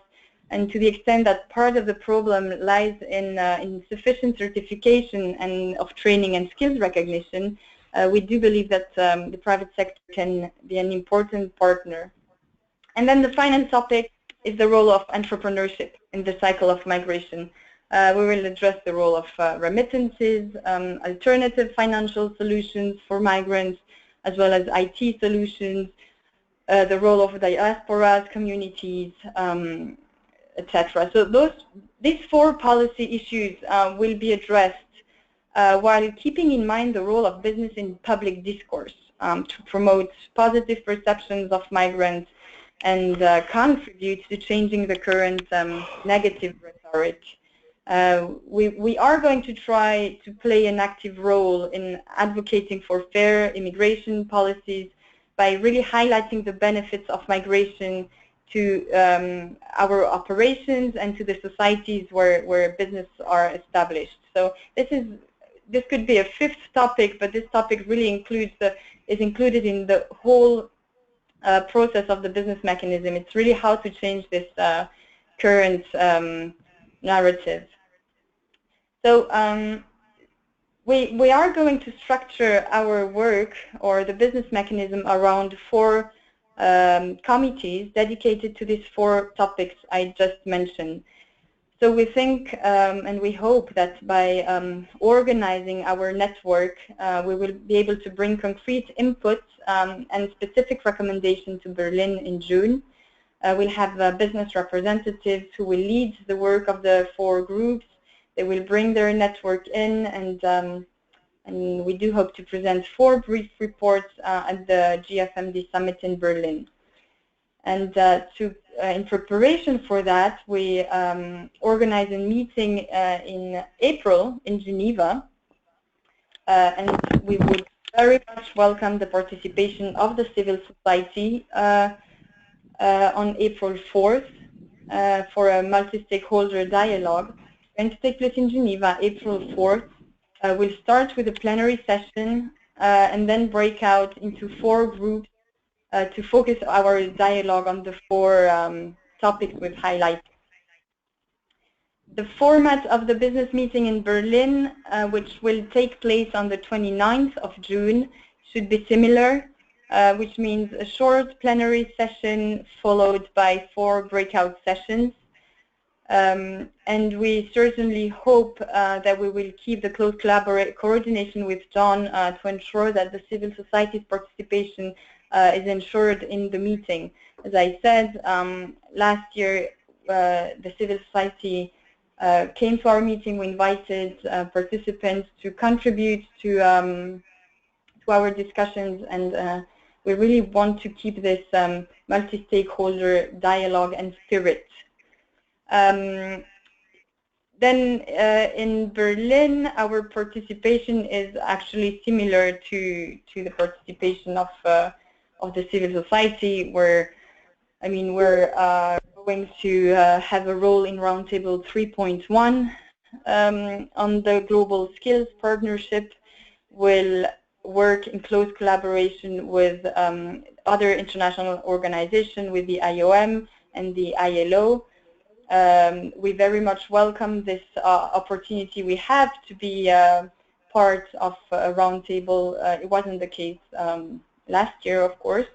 And to the extent that part of the problem lies in insufficient certification and of training and skills recognition, we do believe that the private sector can be an important partner. And then the final topic is the role of entrepreneurship in the cycle of migration. We will address the role of remittances, alternative financial solutions for migrants, as well as IT solutions, the role of diasporas, communities, etc. So these four policy issues will be addressed while keeping in mind the role of business in public discourse to promote positive perceptions of migrants and contribute to changing the current negative rhetoric. We are going to try to play an active role in advocating for fair immigration policies by really highlighting the benefits of migration to our operations and to the societies where business are established. So this could be a fifth topic, but this topic really is included in the whole process of the business mechanism. It's really how to change this current narrative. So we are going to structure our work or the business mechanism around four committees dedicated to these four topics I just mentioned. So we think and we hope that by organizing our network, we will be able to bring concrete input and specific recommendations to Berlin in June. We'll have business representatives who will lead the work of the four groups. They will bring their network in, and we do hope to present 4 brief reports at the GFMD Summit in Berlin. And in preparation for that, we organize a meeting in April in Geneva, and we would very much welcome the participation of the civil society on April 4th for a multi-stakeholder dialogue. Going to take place in Geneva, April 4th. We'll start with a plenary session and then break out into 4 groups to focus our dialogue on the 4 topics we've highlighted. The format of the business meeting in Berlin, which will take place on the 29th of June, should be similar, which means a short plenary session followed by 4 breakout sessions. And we certainly hope that we will keep the close coordination with John to ensure that the civil society's participation is ensured in the meeting. As I said, last year the civil society came to our meeting. We invited participants to contribute to our discussions, and we really want to keep this multi-stakeholder dialogue and spirit. Then in Berlin, our participation is actually similar to the participation of the civil society, where, I mean, we're going to have a role in Roundtable 3.1 on the Global Skills Partnership. We'll work in close collaboration with other international organizations, with the IOM and the ILO. We very much welcome this opportunity we have to be part of a roundtable. It wasn't the case last year, of course.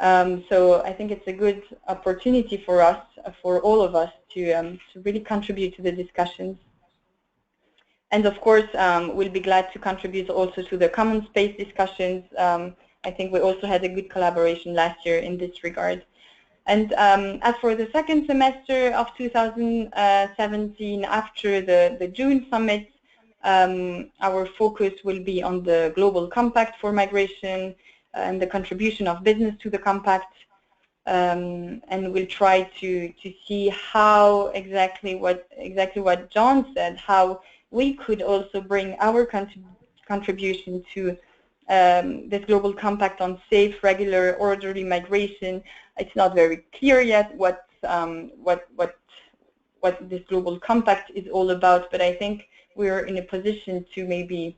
So I think it's a good opportunity for us, for all of us, to really contribute to the discussions. And of course, we'll be glad to contribute also to the common space discussions. I think we also had a good collaboration last year in this regard. And as for the second semester of 2017, after the June summit, our focus will be on the Global Compact for Migration and the contribution of business to the Compact. And we'll try to see how exactly what John said, how we could also bring our contribution to this Global Compact on safe, regular, orderly migration. It's not very clear yet what this Global Compact is all about, but I think we're in a position to maybe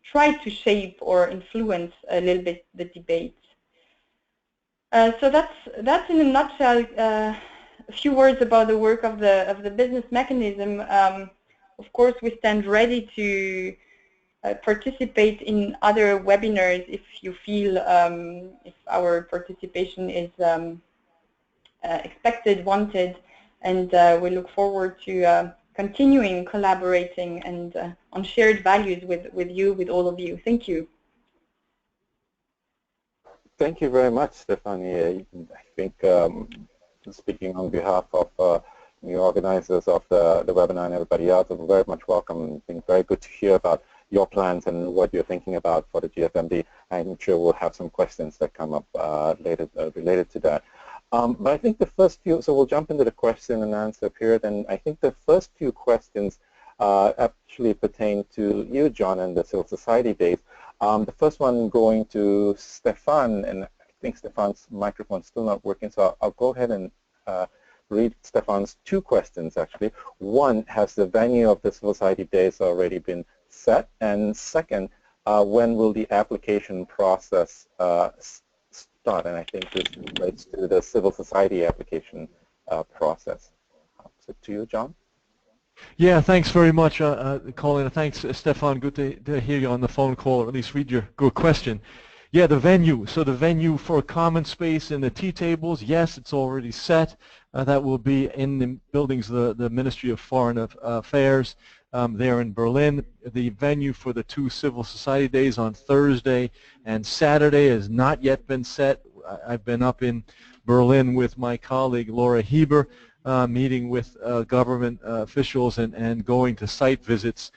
try to shape or influence a little bit the debate. So that's in a nutshell a few words about the work of the business mechanism. Of course, we stand ready to participate in other webinars if you feel if our participation is expected, wanted, and we look forward to continuing collaborating and on shared values with you, with all of you. Thank you. Thank you very much, Stefanie. I think speaking on behalf of the organizers of the webinar and everybody else, it's very much welcome. I think very good to hear about your plans and what you're thinking about for the GFMD. I'm sure we'll have some questions that come up later related to that. But I think the first few, so we'll jump into the question and answer period, and I think the first few questions actually pertain to you, John, and the civil society days. The first one going to Stefan, and I think Stefan's microphone's still not working, so I'll go ahead and read Stefan's two questions, actually. One, has the venue of the civil society days already been set? And second, when will the application process start? And I think this relates to the civil society application process. So to you, John. Yeah, thanks very much, Colin. Thanks, Stefan. Good to hear you on the phone call, or at least read your good question. Yeah, the venue. So the venue for common space in the tea tables, yes, it's already set. That will be in the buildings of the Ministry of Foreign Affairs there in Berlin. The venue for the two civil society days on Thursday and Saturday has not yet been set. I've been up in Berlin with my colleague Laura Heber, meeting with government officials and going to site visits.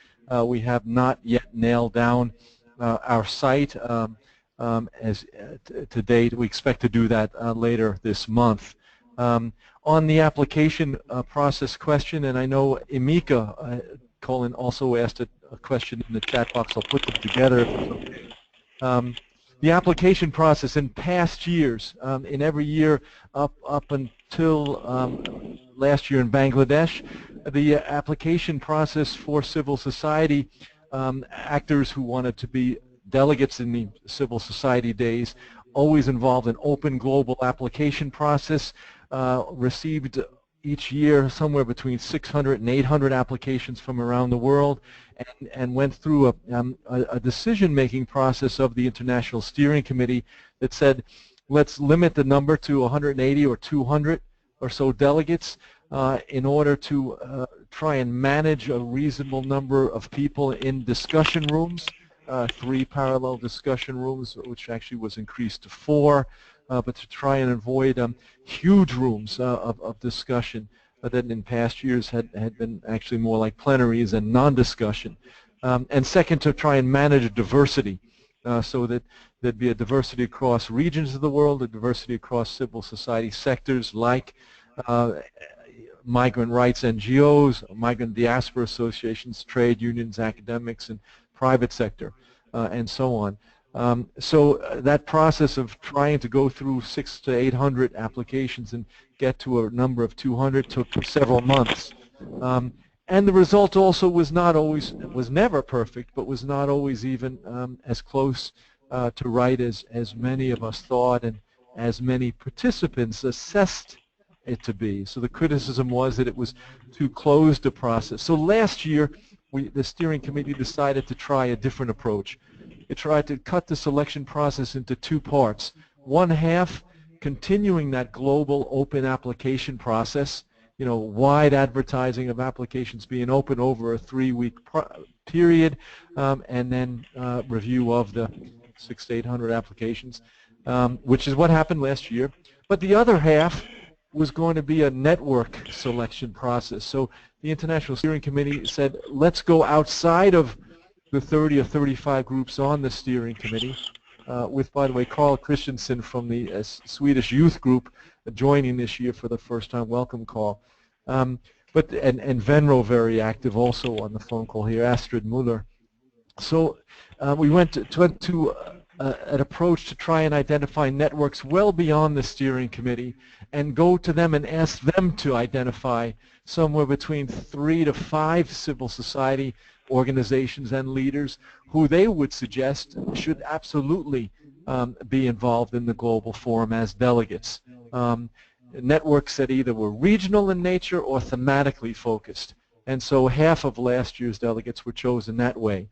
We have not yet nailed down our site to date. We expect to do that later this month. On the application process question, and I know Emika, Colin, also asked a question in the chat box. I'll put them together. The application process in past years, in every year up until last year in Bangladesh, the application process for civil society actors who wanted to be delegates in the civil society days always involved an open global application process, received each year somewhere between 600 and 800 applications from around the world, and went through a decision-making process of the International Steering Committee that said, let's limit the number to 180 or 200 or so delegates in order to try and manage a reasonable number of people in discussion rooms, 3 parallel discussion rooms, which actually was increased to 4, but to try and avoid huge rooms of discussion that in past years had been actually more like plenaries and non-discussion. And second, to try and manage diversity so that there'd be a diversity across regions of the world, a diversity across civil society sectors like migrant rights NGOs, migrant diaspora associations, trade unions, academics, and private sector, and so on. So that process of trying to go through 600 to 800 applications and get to a number of 200 took several months. And the result also was never perfect, but was not always even as close to right as many of us thought and as many participants assessed it to be. So the criticism was that it was too closed a process. So last year, the steering committee decided to try a different approach. It tried to cut the selection process into 2 parts. One half continuing that global open application process, you know, wide advertising of applications being open over a 3-week period, and then review of the 600 to 800 applications, which is what happened last year. But the other half was going to be a network selection process. So the International Steering Committee said, let's go outside of the 30 or 35 groups on the steering committee, with, by the way, Carl Christensen from the Swedish youth group joining this year for the first time. Welcome, Carl. And Venro very active also on the phone call here, Astrid Muller. So we went to an approach to try and identify networks well beyond the steering committee and go to them and ask them to identify somewhere between 3 to 5 civil society organizations and leaders who they would suggest should absolutely be involved in the global forum as delegates. Networks that either were regional in nature or thematically focused. And so half of last year's delegates were chosen that way.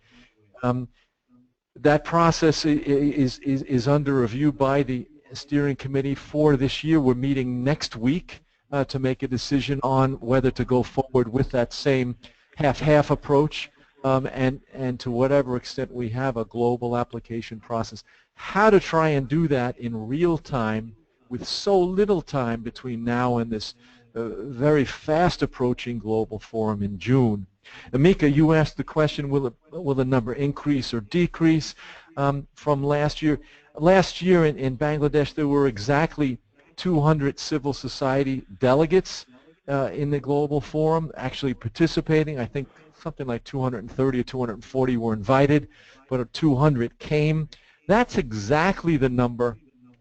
That process is under review by the steering committee for this year. We're meeting next week to make a decision on whether to go forward with that same half-half approach, and to whatever extent we have a global application process. How to try and do that in real time with so little time between now and this very fast approaching global forum in June. Amika, you asked the question, will the number increase or decrease from last year? Last year in Bangladesh there were exactly 200 civil society delegates in the global forum actually participating. I think something like 230 or 240 were invited, but 200 came. That's exactly the number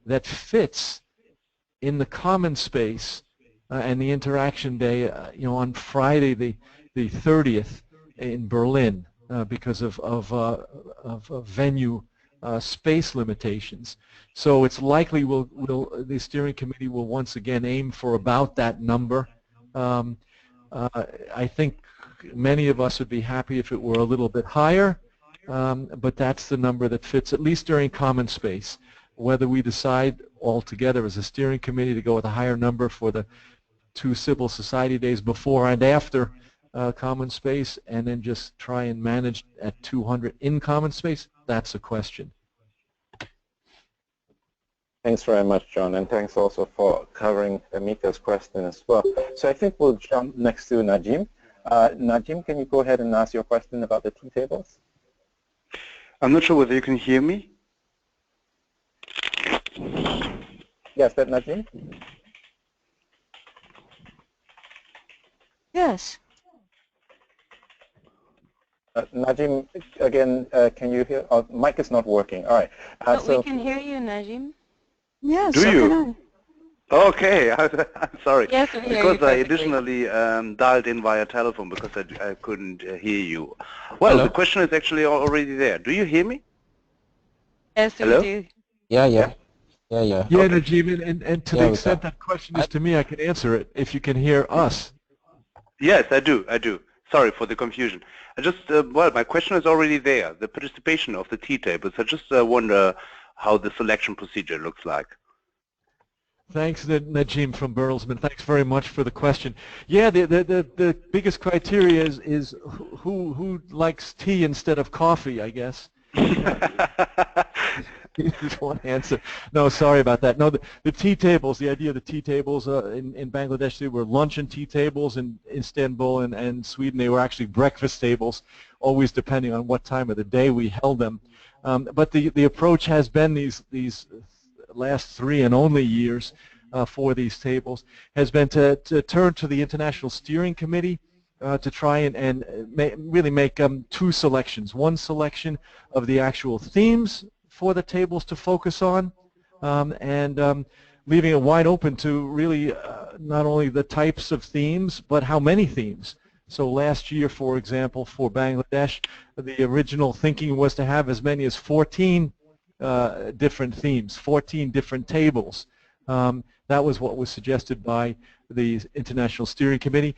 that fits in the common space and the interaction day, you know, on Friday the 30th in Berlin because of venue space limitations. So it's likely the steering committee will once again aim for about that number. I think many of us would be happy if it were a little bit higher, but that's the number that fits, at least during common space. Whether we decide altogether as a steering committee to go with a higher number for the 2 civil society days before and after common space, and then just try and manage at 200 in common space, that's a question. Thanks very much, John, and thanks also for covering Amika's question as well. So I think we'll jump next to Najim. Najim, can you go ahead and ask your question about the tea tables? I'm not sure whether you can hear me. Yes, that Najim? Yes. Najim, again, can you hear? Oh, mic is not working. All right. We can hear you, Najim. Yes. Do you? Okay, I'm sorry. Yes, we hear because you perfectly. I additionally dialed in via telephone because I couldn't hear you. Well, Hello? the question is actually already there. Do you hear me? Yes, Hello? we do. Yeah. Yeah, Okay. Najim, and to the extent that question is to me, I can answer it if you can hear us. Yes, I do. Sorry for the confusion. I just, well, my question is already there. The participation of the tea tables. I just wonder how the selection procedure looks like. Thanks, Najim from Bertelsmann. Thanks very much for the question. Yeah, the biggest criteria is who likes tea instead of coffee, I guess. Just one answer. No, sorry about that. No, the tea tables, the idea of the tea tables in Bangladesh, they were lunch and tea tables. In Istanbul and Sweden, they were actually breakfast tables, always depending on what time of the day we held them. But the approach has been these last 3 and only years for these tables has been to turn to the International Steering Committee to try and really make 2 selections. One selection of the actual themes for the tables to focus on, and leaving it wide open to really not only the types of themes, but how many themes. So last year, for example, for Bangladesh, the original thinking was to have as many as 14 different themes, 14 different tables. That was what was suggested by the International Steering Committee.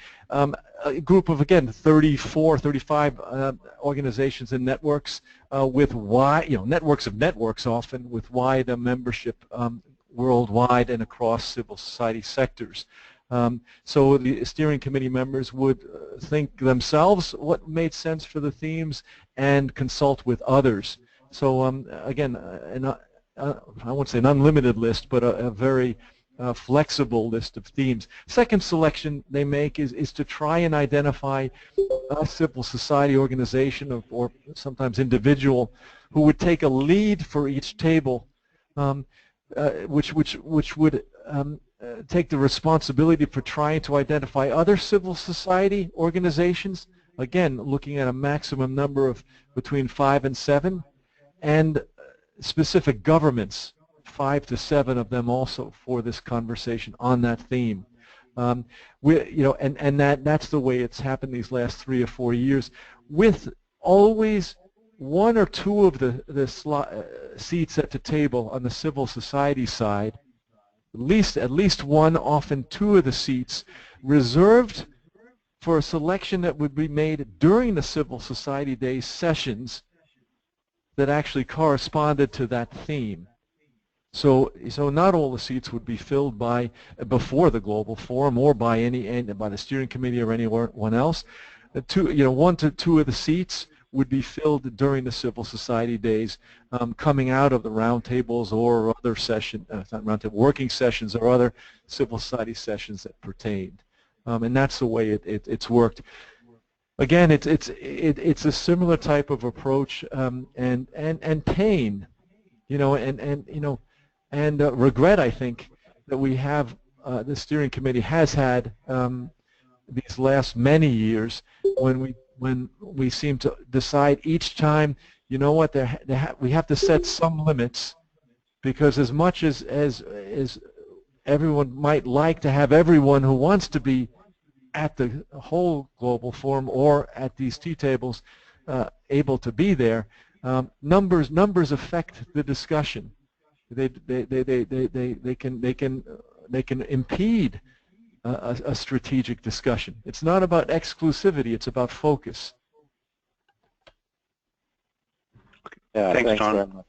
A group of, again, 34, 35 organizations and networks with wide, networks of networks often with wide membership worldwide and across civil society sectors. So the steering committee members would think themselves what made sense for the themes and consult with others. So again, I won't say an unlimited list, but a very flexible list of themes. Second selection they make is to try and identify a civil society organization or sometimes individual who would take a lead for each table, which would take the responsibility for trying to identify other civil society organizations, again looking at a maximum number of between 5 and 7, and specific governments, 5 to 7 of them also, for this conversation on that theme. And that's the way it's happened these last 3 or 4 years, with always 1 or 2 of the seats at the table on the civil society side, at least 1, often 2 of the seats reserved for a selection that would be made during the Civil Society Day sessions that actually corresponded to that theme. So not all the seats would be filled before the Global Forum or by the steering committee or anyone else. 1 to 2 of the seats would be filled during the Civil Society Days, coming out of the roundtables or other not roundtable, working sessions or other civil society sessions that pertained. And that's the way it's worked. Again, it's a similar type of approach, and pain, and regret, I think, that we have the steering committee has had these last many years when we seem to decide each time, you know what, we have to set some limits, because as much as everyone might like to have everyone who wants to be at the whole Global Forum or at these tea tables able to be there, numbers affect the discussion. They can impede a strategic discussion. It's not about exclusivity, it's about focus. Yeah, thanks John. Very much.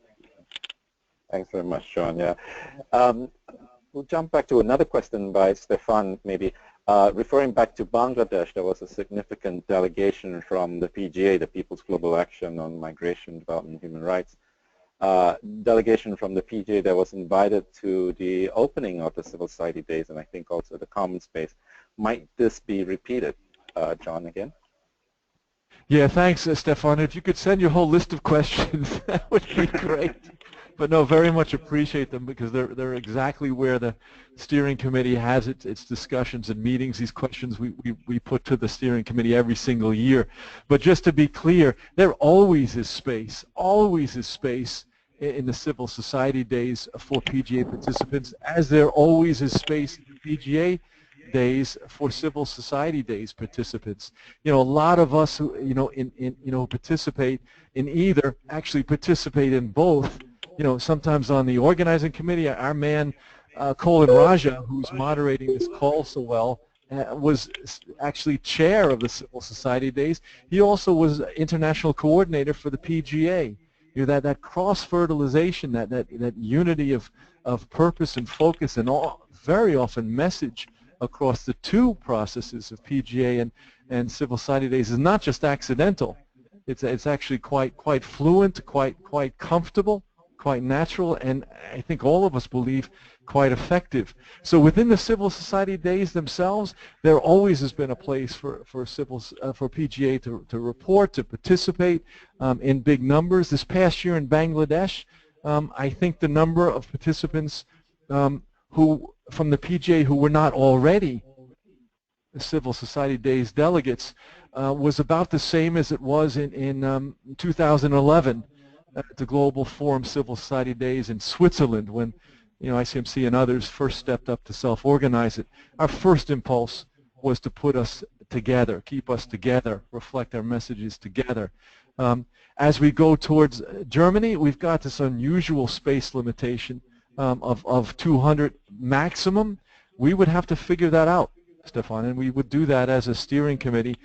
Thanks very much, John. Yeah. We'll jump back to another question by Stefan, maybe. Referring back to Bangladesh, there was a significant delegation from the PGA, the People's Global Action on Migration, Development and Human Rights. Delegation from the PGA that was invited to the opening of the Civil Society Days, and I think also the Common Space. Might this be repeated, John, again? Yeah, thanks, Stefan. If you could send your whole list of questions, that would be great. But no, very much appreciate them, because they're exactly where the steering committee has its discussions and meetings. These questions we put to the steering committee every single year. But just to be clear, there always is space in the Civil Society Days for PGA participants, as there always is space in the PGA Days for Civil Society Days participants. A lot of us who participate in either actually participate in both. Sometimes on the organizing committee, our man Colin Raja, who's moderating this call so well, was actually chair of the Civil Society Days. He also was international coordinator for the PGA. That cross-fertilization, that unity of purpose and focus, and very often message across the two processes of PGA and Civil Society Days is not just accidental. It's actually quite fluent, quite comfortable, quite natural, and I think all of us believe quite effective. So within the Civil Society Days themselves, there always has been a place for PGA to report, to participate in big numbers. This past year in Bangladesh, I think the number of participants who from the PGA who were not already the Civil Society Days delegates was about the same as it was in 2011 at the Global Forum Civil Society Days in Switzerland, when ICMC and others first stepped up to self-organize it. Our first impulse was to put us together, keep us together, reflect our messages together. As we go towards Germany, we've got this unusual space limitation of 200 maximum. We would have to figure that out, Stefan, and we would do that as a steering committee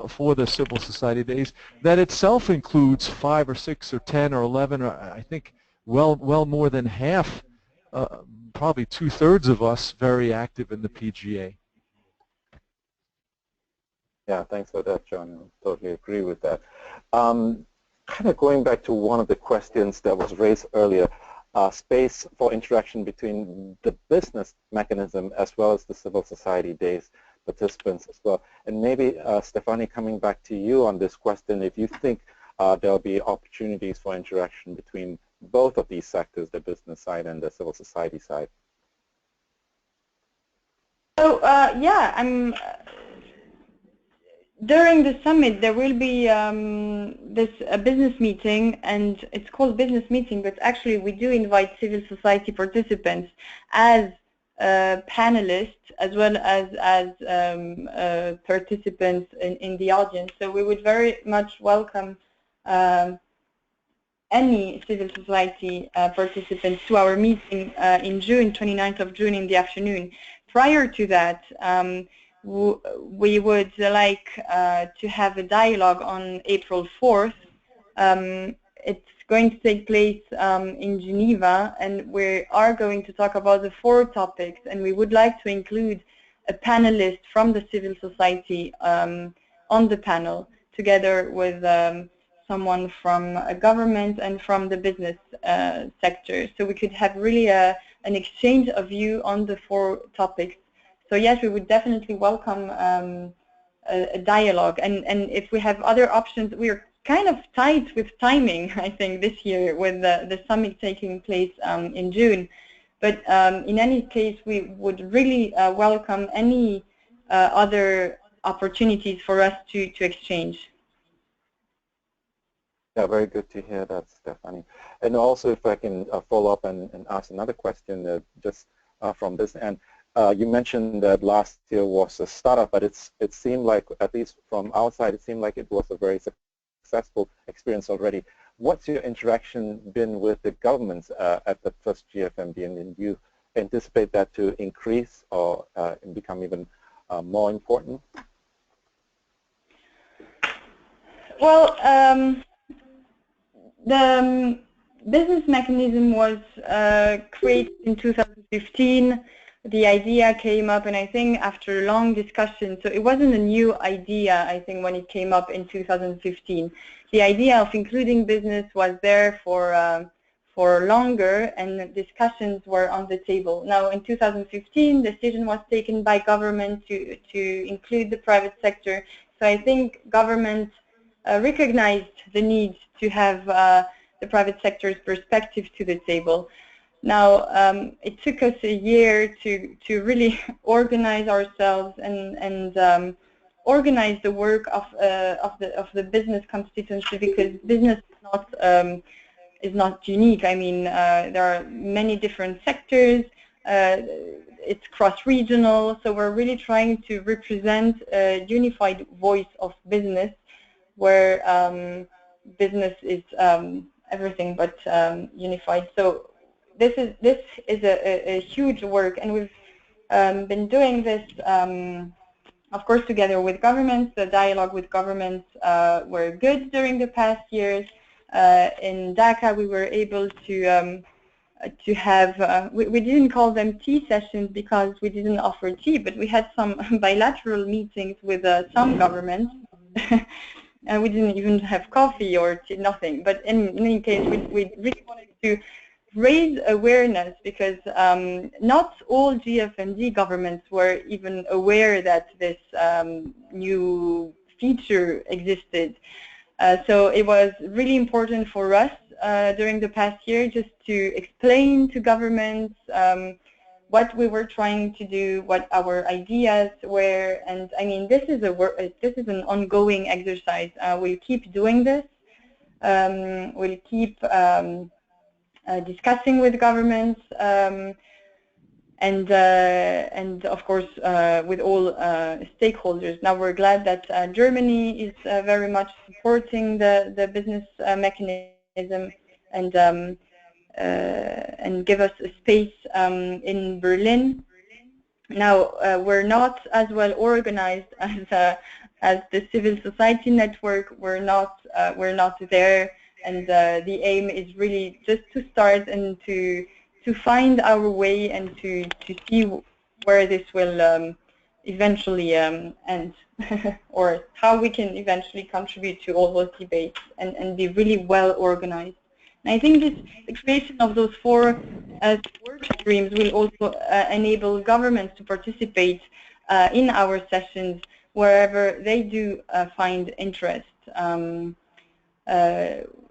for the Civil Society Days. That itself includes 5 or 6 or 10 or 11, or I think well more than half probably 2/3 of us very active in the PGA. Yeah, thanks for that, John. I totally agree with that. Kind of going back to one of the questions that was raised earlier, space for interaction between the business mechanism as well as the civil society days participants as well. And maybe, Stefanie, coming back to you on this question, if you think there'll be opportunities for interaction between both of these sectors, the business side and the civil society side. So yeah, during the summit there will be a business meeting, and it's called business meeting, but actually we do invite civil society participants as panelists as well as participants in the audience. So we would very much welcome any civil society participants to our meeting in June, 29th of June in the afternoon. Prior to that, we would like to have a dialogue on April 4th. It's going to take place in Geneva, and we are going to talk about the 4 topics, and we would like to include a panelist from the civil society on the panel, together with someone from a government and from the business sector. So we could have really an exchange of view on the 4 topics. So yes, we would definitely welcome a dialogue, and if we have other options, we are kind of tight with timing, I think, this year with the summit taking place in June. But in any case, we would really welcome any other opportunities for us to exchange. Yeah, very good to hear that, Stefanie. And also, if I can follow up and ask another question just from this end. You mentioned that last year was a startup, but it seemed like, at least from outside, it seemed like it was a very successful experience already. What's your interaction been with the governments at the first GFMD, and do you anticipate that to increase or become even more important? Well, the business mechanism was created in 2015. The idea came up, and I think after long discussion, so it wasn't a new idea, I think, when it came up in 2015. The idea of including business was there for longer, and discussions were on the table. Now, in 2015, the decision was taken by government to include the private sector. So I think government recognized the need to have the private sector's perspective to the table. Now, it took us a year to really organize ourselves and organize the work of the business constituency, because business is not unique. I mean, there are many different sectors. It's cross-regional, so we're really trying to represent a unified voice of business, where business is everything but unified. So this is a huge work, and we've been doing this, of course, together with governments. The dialogue with governments were good during the past years. In Dhaka, we were able to have, we didn't call them tea sessions because we didn't offer tea, but we had some bilateral meetings with some governments. And we didn't even have coffee or tea, nothing. But in any case, we really wanted to raise awareness, because not all GFMD governments were even aware that this new feature existed. So it was really important for us during the past year just to explain to governments what we were trying to do, what our ideas were, and I mean, this is an ongoing exercise. We'll keep doing this. We'll keep discussing with governments, and of course with all stakeholders. Now, we're glad that Germany is very much supporting the business mechanism, and give us a space in Berlin. Now, we're not as well organized as the civil society network. We're not there, and the aim is really just to start and to to find our way and to see where this will eventually end, or how we can eventually contribute to all those debates and be really well organized. And I think the creation of those 4 work streams will also enable governments to participate in our sessions wherever they do find interest,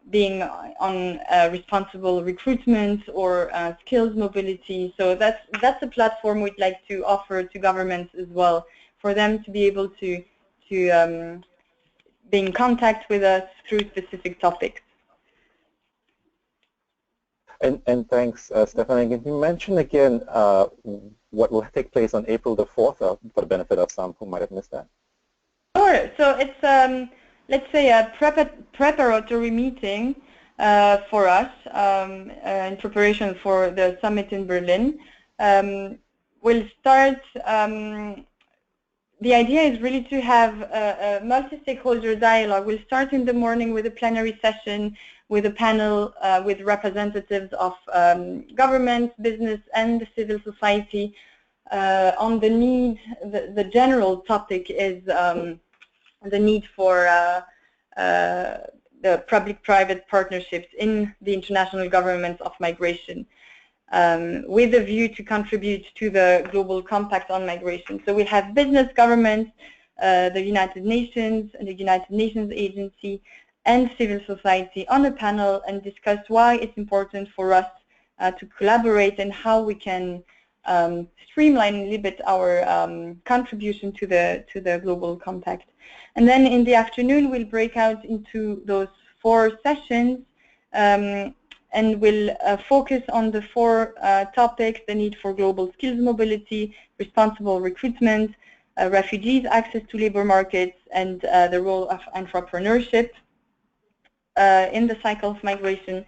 being on responsible recruitment or skills mobility. So that's a platform we'd like to offer to governments as well, for them to be able to be in contact with us through specific topics. And thanks, Stephanie. Can you mention again what will take place on April the 4th for the benefit of some who might have missed that? Sure. So it's, let's say, a preparatory meeting for us in preparation for the summit in Berlin. We'll start, the idea is really to have a multi-stakeholder dialogue. We'll start in the morning with a plenary session with a panel with representatives of government, business, and the civil society on the need. The general topic is the need for the public-private partnerships in the international governance of migration, with a view to contribute to the global compact on migration. So we'll have business, governments, the United Nations and the United Nations Agency, and civil society on a panel and discuss why it's important for us to collaborate and how we can streamline a little bit our contribution to the global compact. And then in the afternoon, we'll break out into those 4 sessions and we'll focus on the 4 topics: the need for global skills mobility, responsible recruitment, refugees' access to labor markets, and the role of entrepreneurship in the cycle of migration.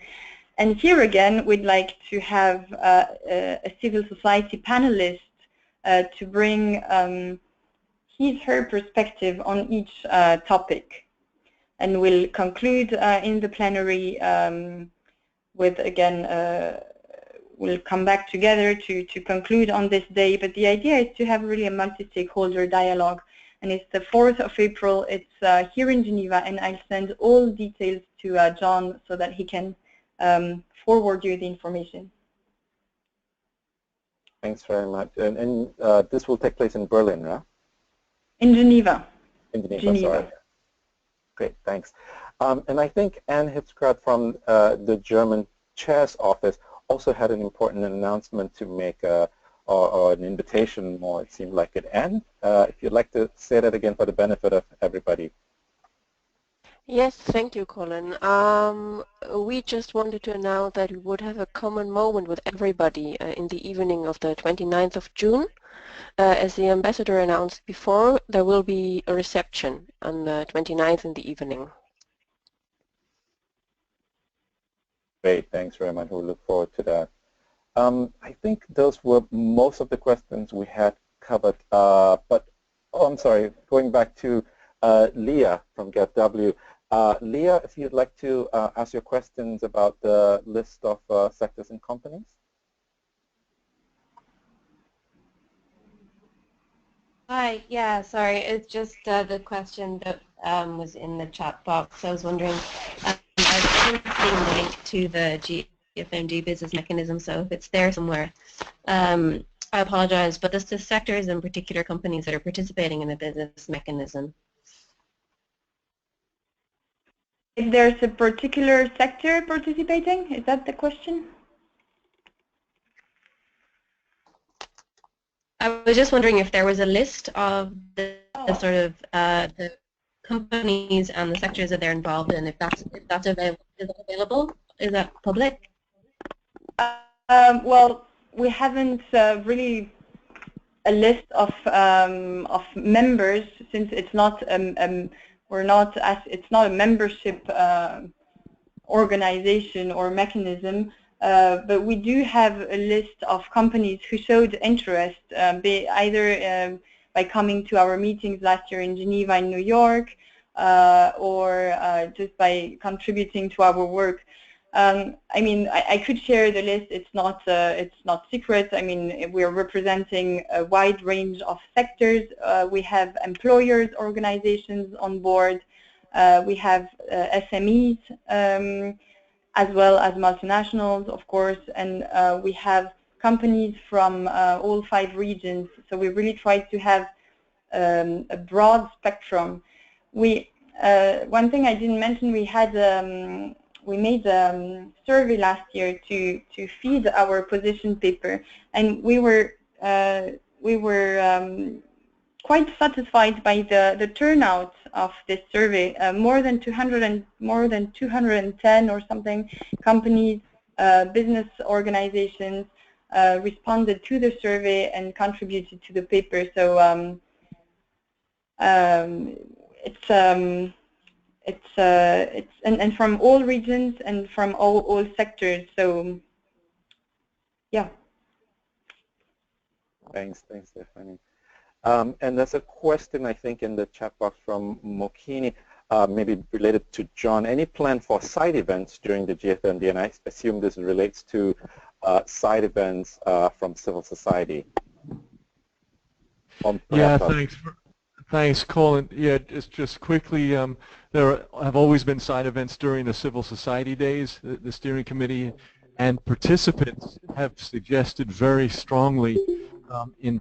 And here again, we'd like to have a civil society panelist to bring her perspective on each topic. And we'll conclude in the plenary with, again, we'll come back together to conclude on this day. But the idea is to have really a multi-stakeholder dialogue. And it's the 4th of April. It's here in Geneva, and I'll send all details to John so that he can forward you the information. Thanks very much. And this will take place in Berlin, right? In Geneva. In Geneva. Sorry. Great, thanks. And I think Anne Hipsgrad from the German Chair's office also had an important announcement to make, or an invitation more, it seemed like it. Anne, if you'd like to say that again for the benefit of everybody. Yes, thank you, Colin. We just wanted to announce that we would have a common moment with everybody in the evening of the 29th of June. As the ambassador announced before, there will be a reception on the 29th in the evening. Great, thanks very much. We'll look forward to that. I think those were most of the questions we had covered. But, oh, I'm sorry, going back to Leah from GFW. Leah, if you'd like to ask your questions about the list of sectors and companies. Hi, yeah, sorry, it's just the question that was in the chat box. I was wondering, I've seen the link to the GFMD Business Mechanism, so if it's there somewhere, I apologize, but the sectors and particular companies that are participating in the business mechanism. If there's a particular sector participating, is that the question? I was just wondering if there was a list of the sort of the companies and the sectors that they're involved in. If that's available, is that available? Is that public? Well, we haven't really a list of members, since it's not it's not a membership organization or mechanism. But we do have a list of companies who showed interest, either by coming to our meetings last year in Geneva and New York, or just by contributing to our work. I mean, I could share the list. It's not secret. I mean, we're representing a wide range of sectors. We have employers organizations on board. We have SMEs, as well as multinationals, of course, and we have companies from all 5 regions. So we really tried to have a broad spectrum. One thing I didn't mention, we made a survey last year to feed our position paper, and we were quite satisfied by the turnout of this survey. More than 210 or something companies, business organizations responded to the survey and contributed to the paper. So it's from all regions and from all sectors. So yeah. Thanks, Stephanie. And there's a question, I think, in the chat box from Mokini, maybe related to John. Any plan for side events during the GFMD? And I assume this relates to side events from civil society. Yeah, thanks, Colin. Yeah, just quickly, there have always been side events during the civil society days. The steering committee and participants have suggested very strongly in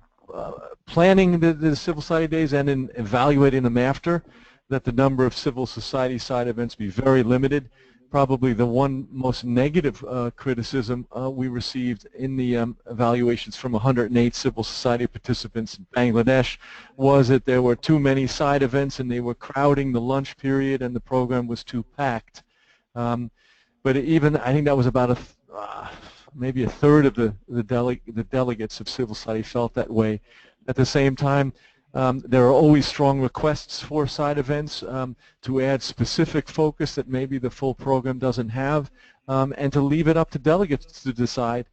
planning the civil society days and in evaluating them after, that the number of civil society side events be very limited. Probably the one most negative criticism we received in the evaluations from 108 civil society participants in Bangladesh was that there were too many side events and they were crowding the lunch period and the program was too packed. But even, I think that was about maybe a third of the delegates of civil society felt that way. At the same time, there are always strong requests for side events to add specific focus that maybe the full program doesn't have, and to leave it up to delegates to decide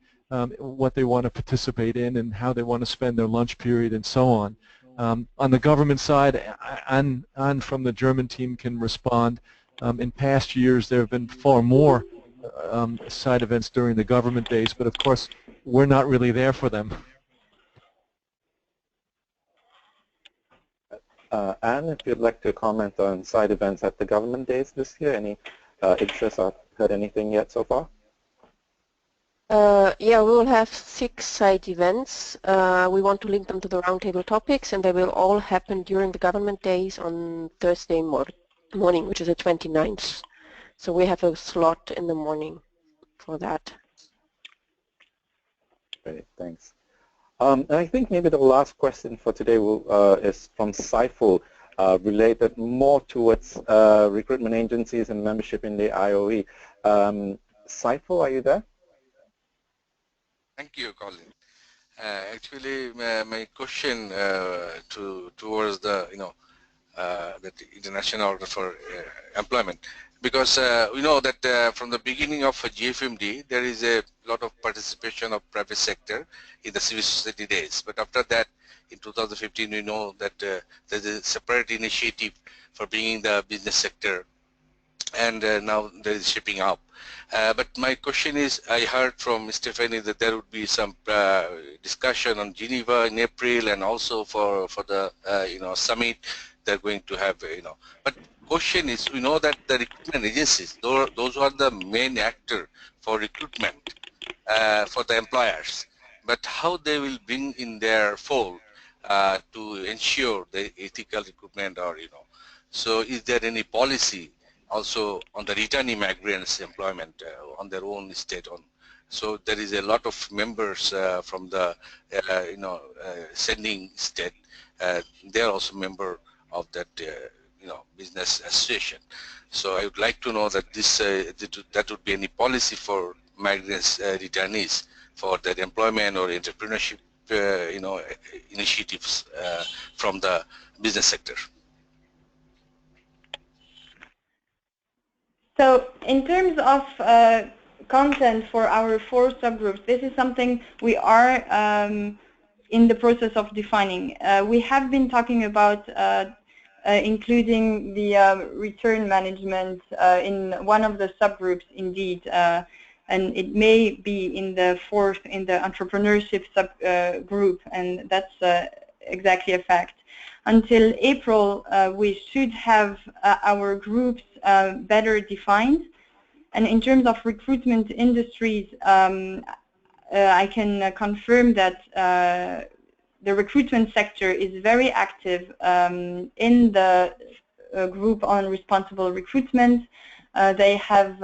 what they want to participate in and how they want to spend their lunch period and so on. On the government side, Anne from the German team can respond. In past years, there have been far more side events during the government days, but of course, we're not really there for them. Anne, if you'd like to comment on side events at the government days this year, any interest or heard anything yet so far? Yeah, we will have 6 side events. We want to link them to the roundtable topics, and they will all happen during the government days on Thursday morning, which is the 29th. So we have a slot in the morning for that. Great, thanks. And I think maybe the last question for today is from Saiful, related more towards recruitment agencies and membership in the IOE. Saiful, are you there? Thank you, Colin. Actually, my question towards the the International Order for Employment, because we know that from the beginning of GFMD there is a lot of participation of private sector in the civil society days, but after that in 2015 we know that there's a separate initiative for bringing the business sector, and now there is shaping up. But my question is, I heard from Stephanie that there would be some discussion on Geneva in April, and also for the summit they're going to have, but question is, we know that the recruitment agencies, those are the main actor for recruitment for the employers, but how they will bring in their fold to ensure the ethical recruitment, or so is there any policy also on the returning migrants employment on their own state on? So there is a lot of members from the sending state, they are also member of that business association. So I would like to know that this that would be any policy for migrants returnees for their employment or entrepreneurship initiatives from the business sector. So in terms of content for our 4 subgroups, this is something we are in the process of defining. We have been talking about including the return management in one of the subgroups indeed, and it may be in the fourth, in the entrepreneurship subgroup, and that's exactly a fact. Until April, we should have our groups better defined. And in terms of recruitment industries, I can confirm that the recruitment sector is very active in the group on responsible recruitment. They have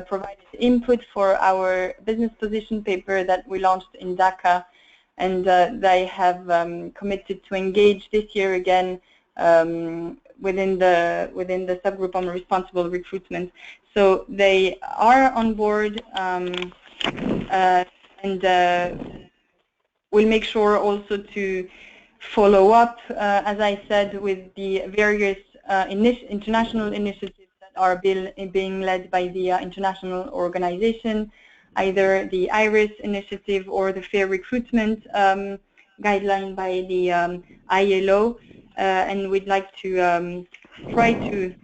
provided input for our business position paper that we launched in Dhaka, and they have committed to engage this year again within the subgroup on responsible recruitment. So they are on board, and we'll make sure also to follow up, as I said, with the various international initiatives that are being led by the international organization, either the IRIS initiative or the Fair Recruitment guideline by the ILO, and we'd like to try to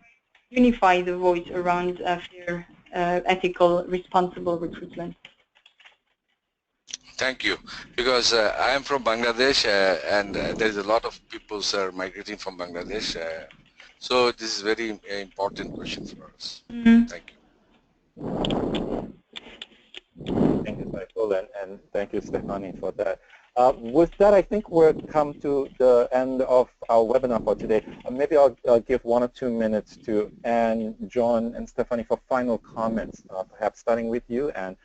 unify the voice around fair, ethical, responsible recruitment. Thank you. Because I am from Bangladesh, and there is a lot of people migrating from Bangladesh. So this is very important question for us. Mm-hmm. Thank you. Thank you, Michael, and thank you, Stefanie, for that. With that, I think we're come to the end of our webinar for today. Maybe I'll give 1 or 2 minutes to Anne, John, and Stefanie for final comments, perhaps starting with you and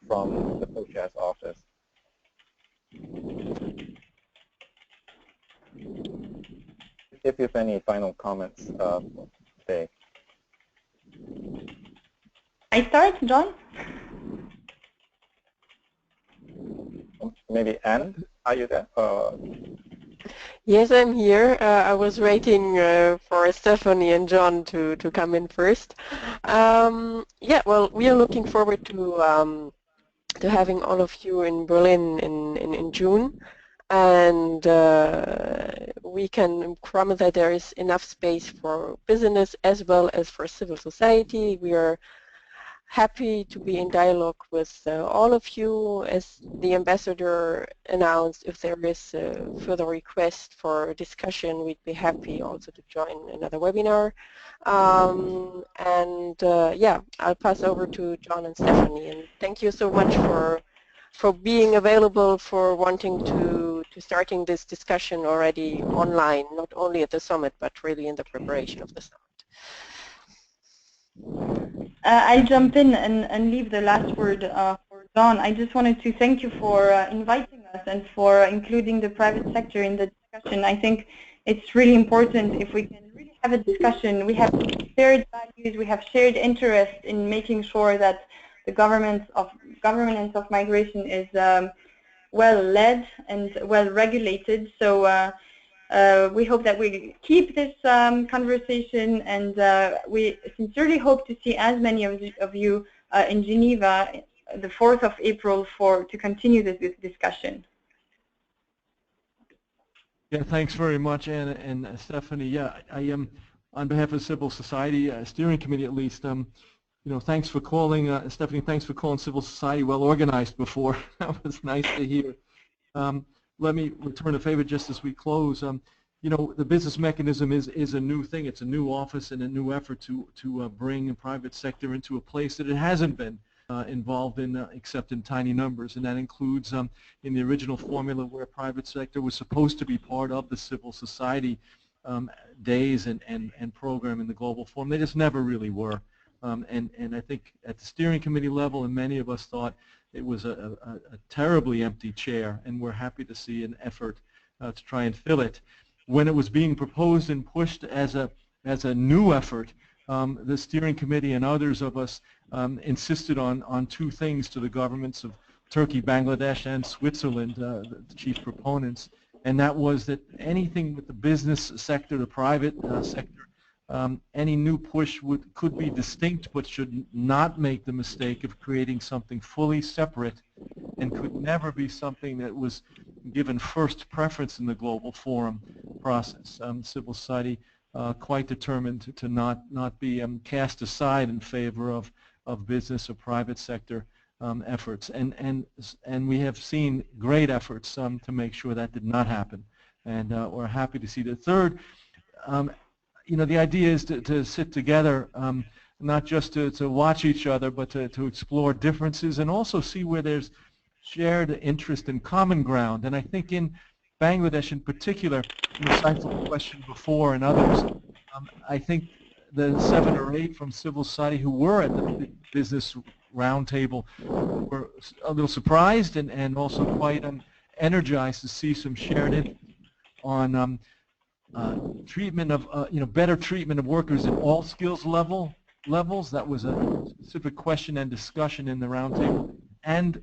from the co-chair's office. If you have any final comments today. I start, John? Maybe Anne, are you there? Yes, I'm here. I was waiting for Stefanie and John to come in first. Yeah, well, we are looking forward to having all of you in Berlin in June, and we can promise that there is enough space for business as well as for civil society. We are happy to be in dialogue with all of you. As the ambassador announced, if there is a further request for discussion, we'd be happy also to join another webinar. Yeah, I'll pass over to John and Stefanie, and thank you so much for being available, for wanting to starting this discussion already online, not only at the summit but really in the preparation of the summit. I'll jump in and leave the last word for John. I just wanted to thank you for inviting us and for including the private sector in the discussion. I think it's really important if we can really have a discussion. We have shared values, we have shared interest in making sure that the governance of migration is well led and well regulated. So we hope that we keep this conversation, and we sincerely hope to see as many of you in Geneva the 4th of April to continue this discussion. Yeah, thanks very much, Anna and Stefanie. Yeah, I am on behalf of civil society steering committee, at least. You know, thanks for calling, Stefanie. Thanks for calling civil society well organized before. That was nice to hear. Let me return a favor just as we close. You know, the business mechanism is a new thing. It's a new office and a new effort to bring the private sector into a place that it hasn't been involved in, except in tiny numbers, and that includes in the original formula where private sector was supposed to be part of the civil society days and program in the global forum. They just never really were. And I think at the steering committee level, and many of us thought it was a terribly empty chair, and we're happy to see an effort to try and fill it. When it was being proposed and pushed as a new effort, the steering committee and others of us insisted on 2 things to the governments of Turkey, Bangladesh, and Switzerland, the chief proponents, and that was that anything with the business sector, the private sector, any new push could be distinct but should not make the mistake of creating something fully separate, and could never be something that was given first preference in the global forum process. Civil society quite determined to not be cast aside in favor of business or private sector efforts, and we have seen great efforts to make sure that did not happen, and we're happy to see the third. The idea is to sit together, not just to watch each other, but to explore differences and also see where there's shared interest and common ground. And I think in Bangladesh in particular, the insightful question before and others, I think the 7 or 8 from civil society who were at the business roundtable were a little surprised and also quite energized to see some shared interest on treatment of better treatment of workers at all skills levels. That was a specific question and discussion in the roundtable, and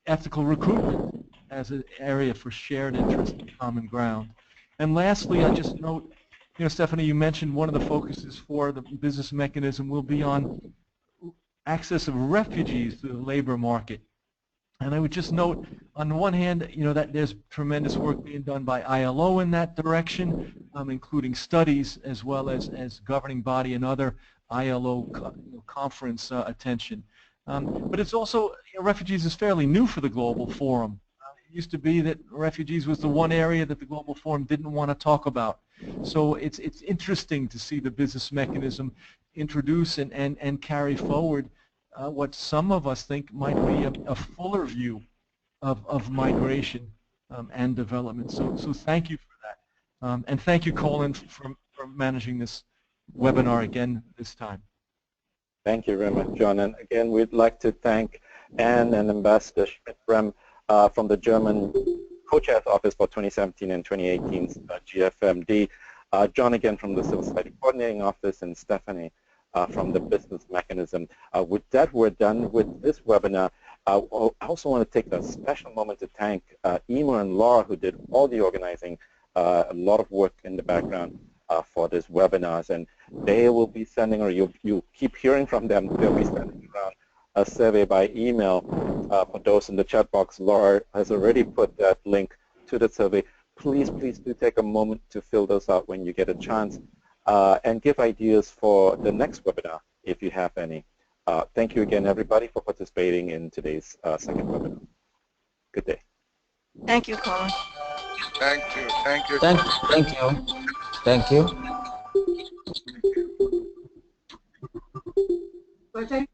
ethical recruitment as an area for shared interest and common ground. And lastly, I just note, Stephanie, you mentioned one of the focuses for the business mechanism will be on access of refugees to the labor market. And I would just note, on the one hand, that there's tremendous work being done by ILO in that direction, including studies as well as governing body and other ILO conference attention. But it's also, refugees is fairly new for the Global Forum. It used to be that refugees was the one area that the Global Forum didn't want to talk about. So it's interesting to see the business mechanism introduce and carry forward what some of us think might be a fuller view of migration and development. So thank you for that. And thank you, Colin, for managing this webinar again this time. Thank you very much, John. And again, we'd like to thank Anne and Ambassador Schmidt-Bremme from the German Co-Chair's Office for 2017 and 2018's GFMD, John again from the Civil Society Coordinating Office, and Stephanie from the Business Mechanism. With that, we're done with this webinar. I also want to take a special moment to thank Emer and Laura, who did all the organizing, a lot of work in the background for this webinars, and they will be sending, or you keep hearing from them, they'll be sending around a survey by email for those in the chat box. Laura has already put that link to the survey. Please do take a moment to fill those out when you get a chance, and give ideas for the next webinar if you have any. Thank you again, everybody, for participating in today's second webinar. Good day. Thank you, Colin. Thank you. Thank you. Thank you. Thank you. Thank you.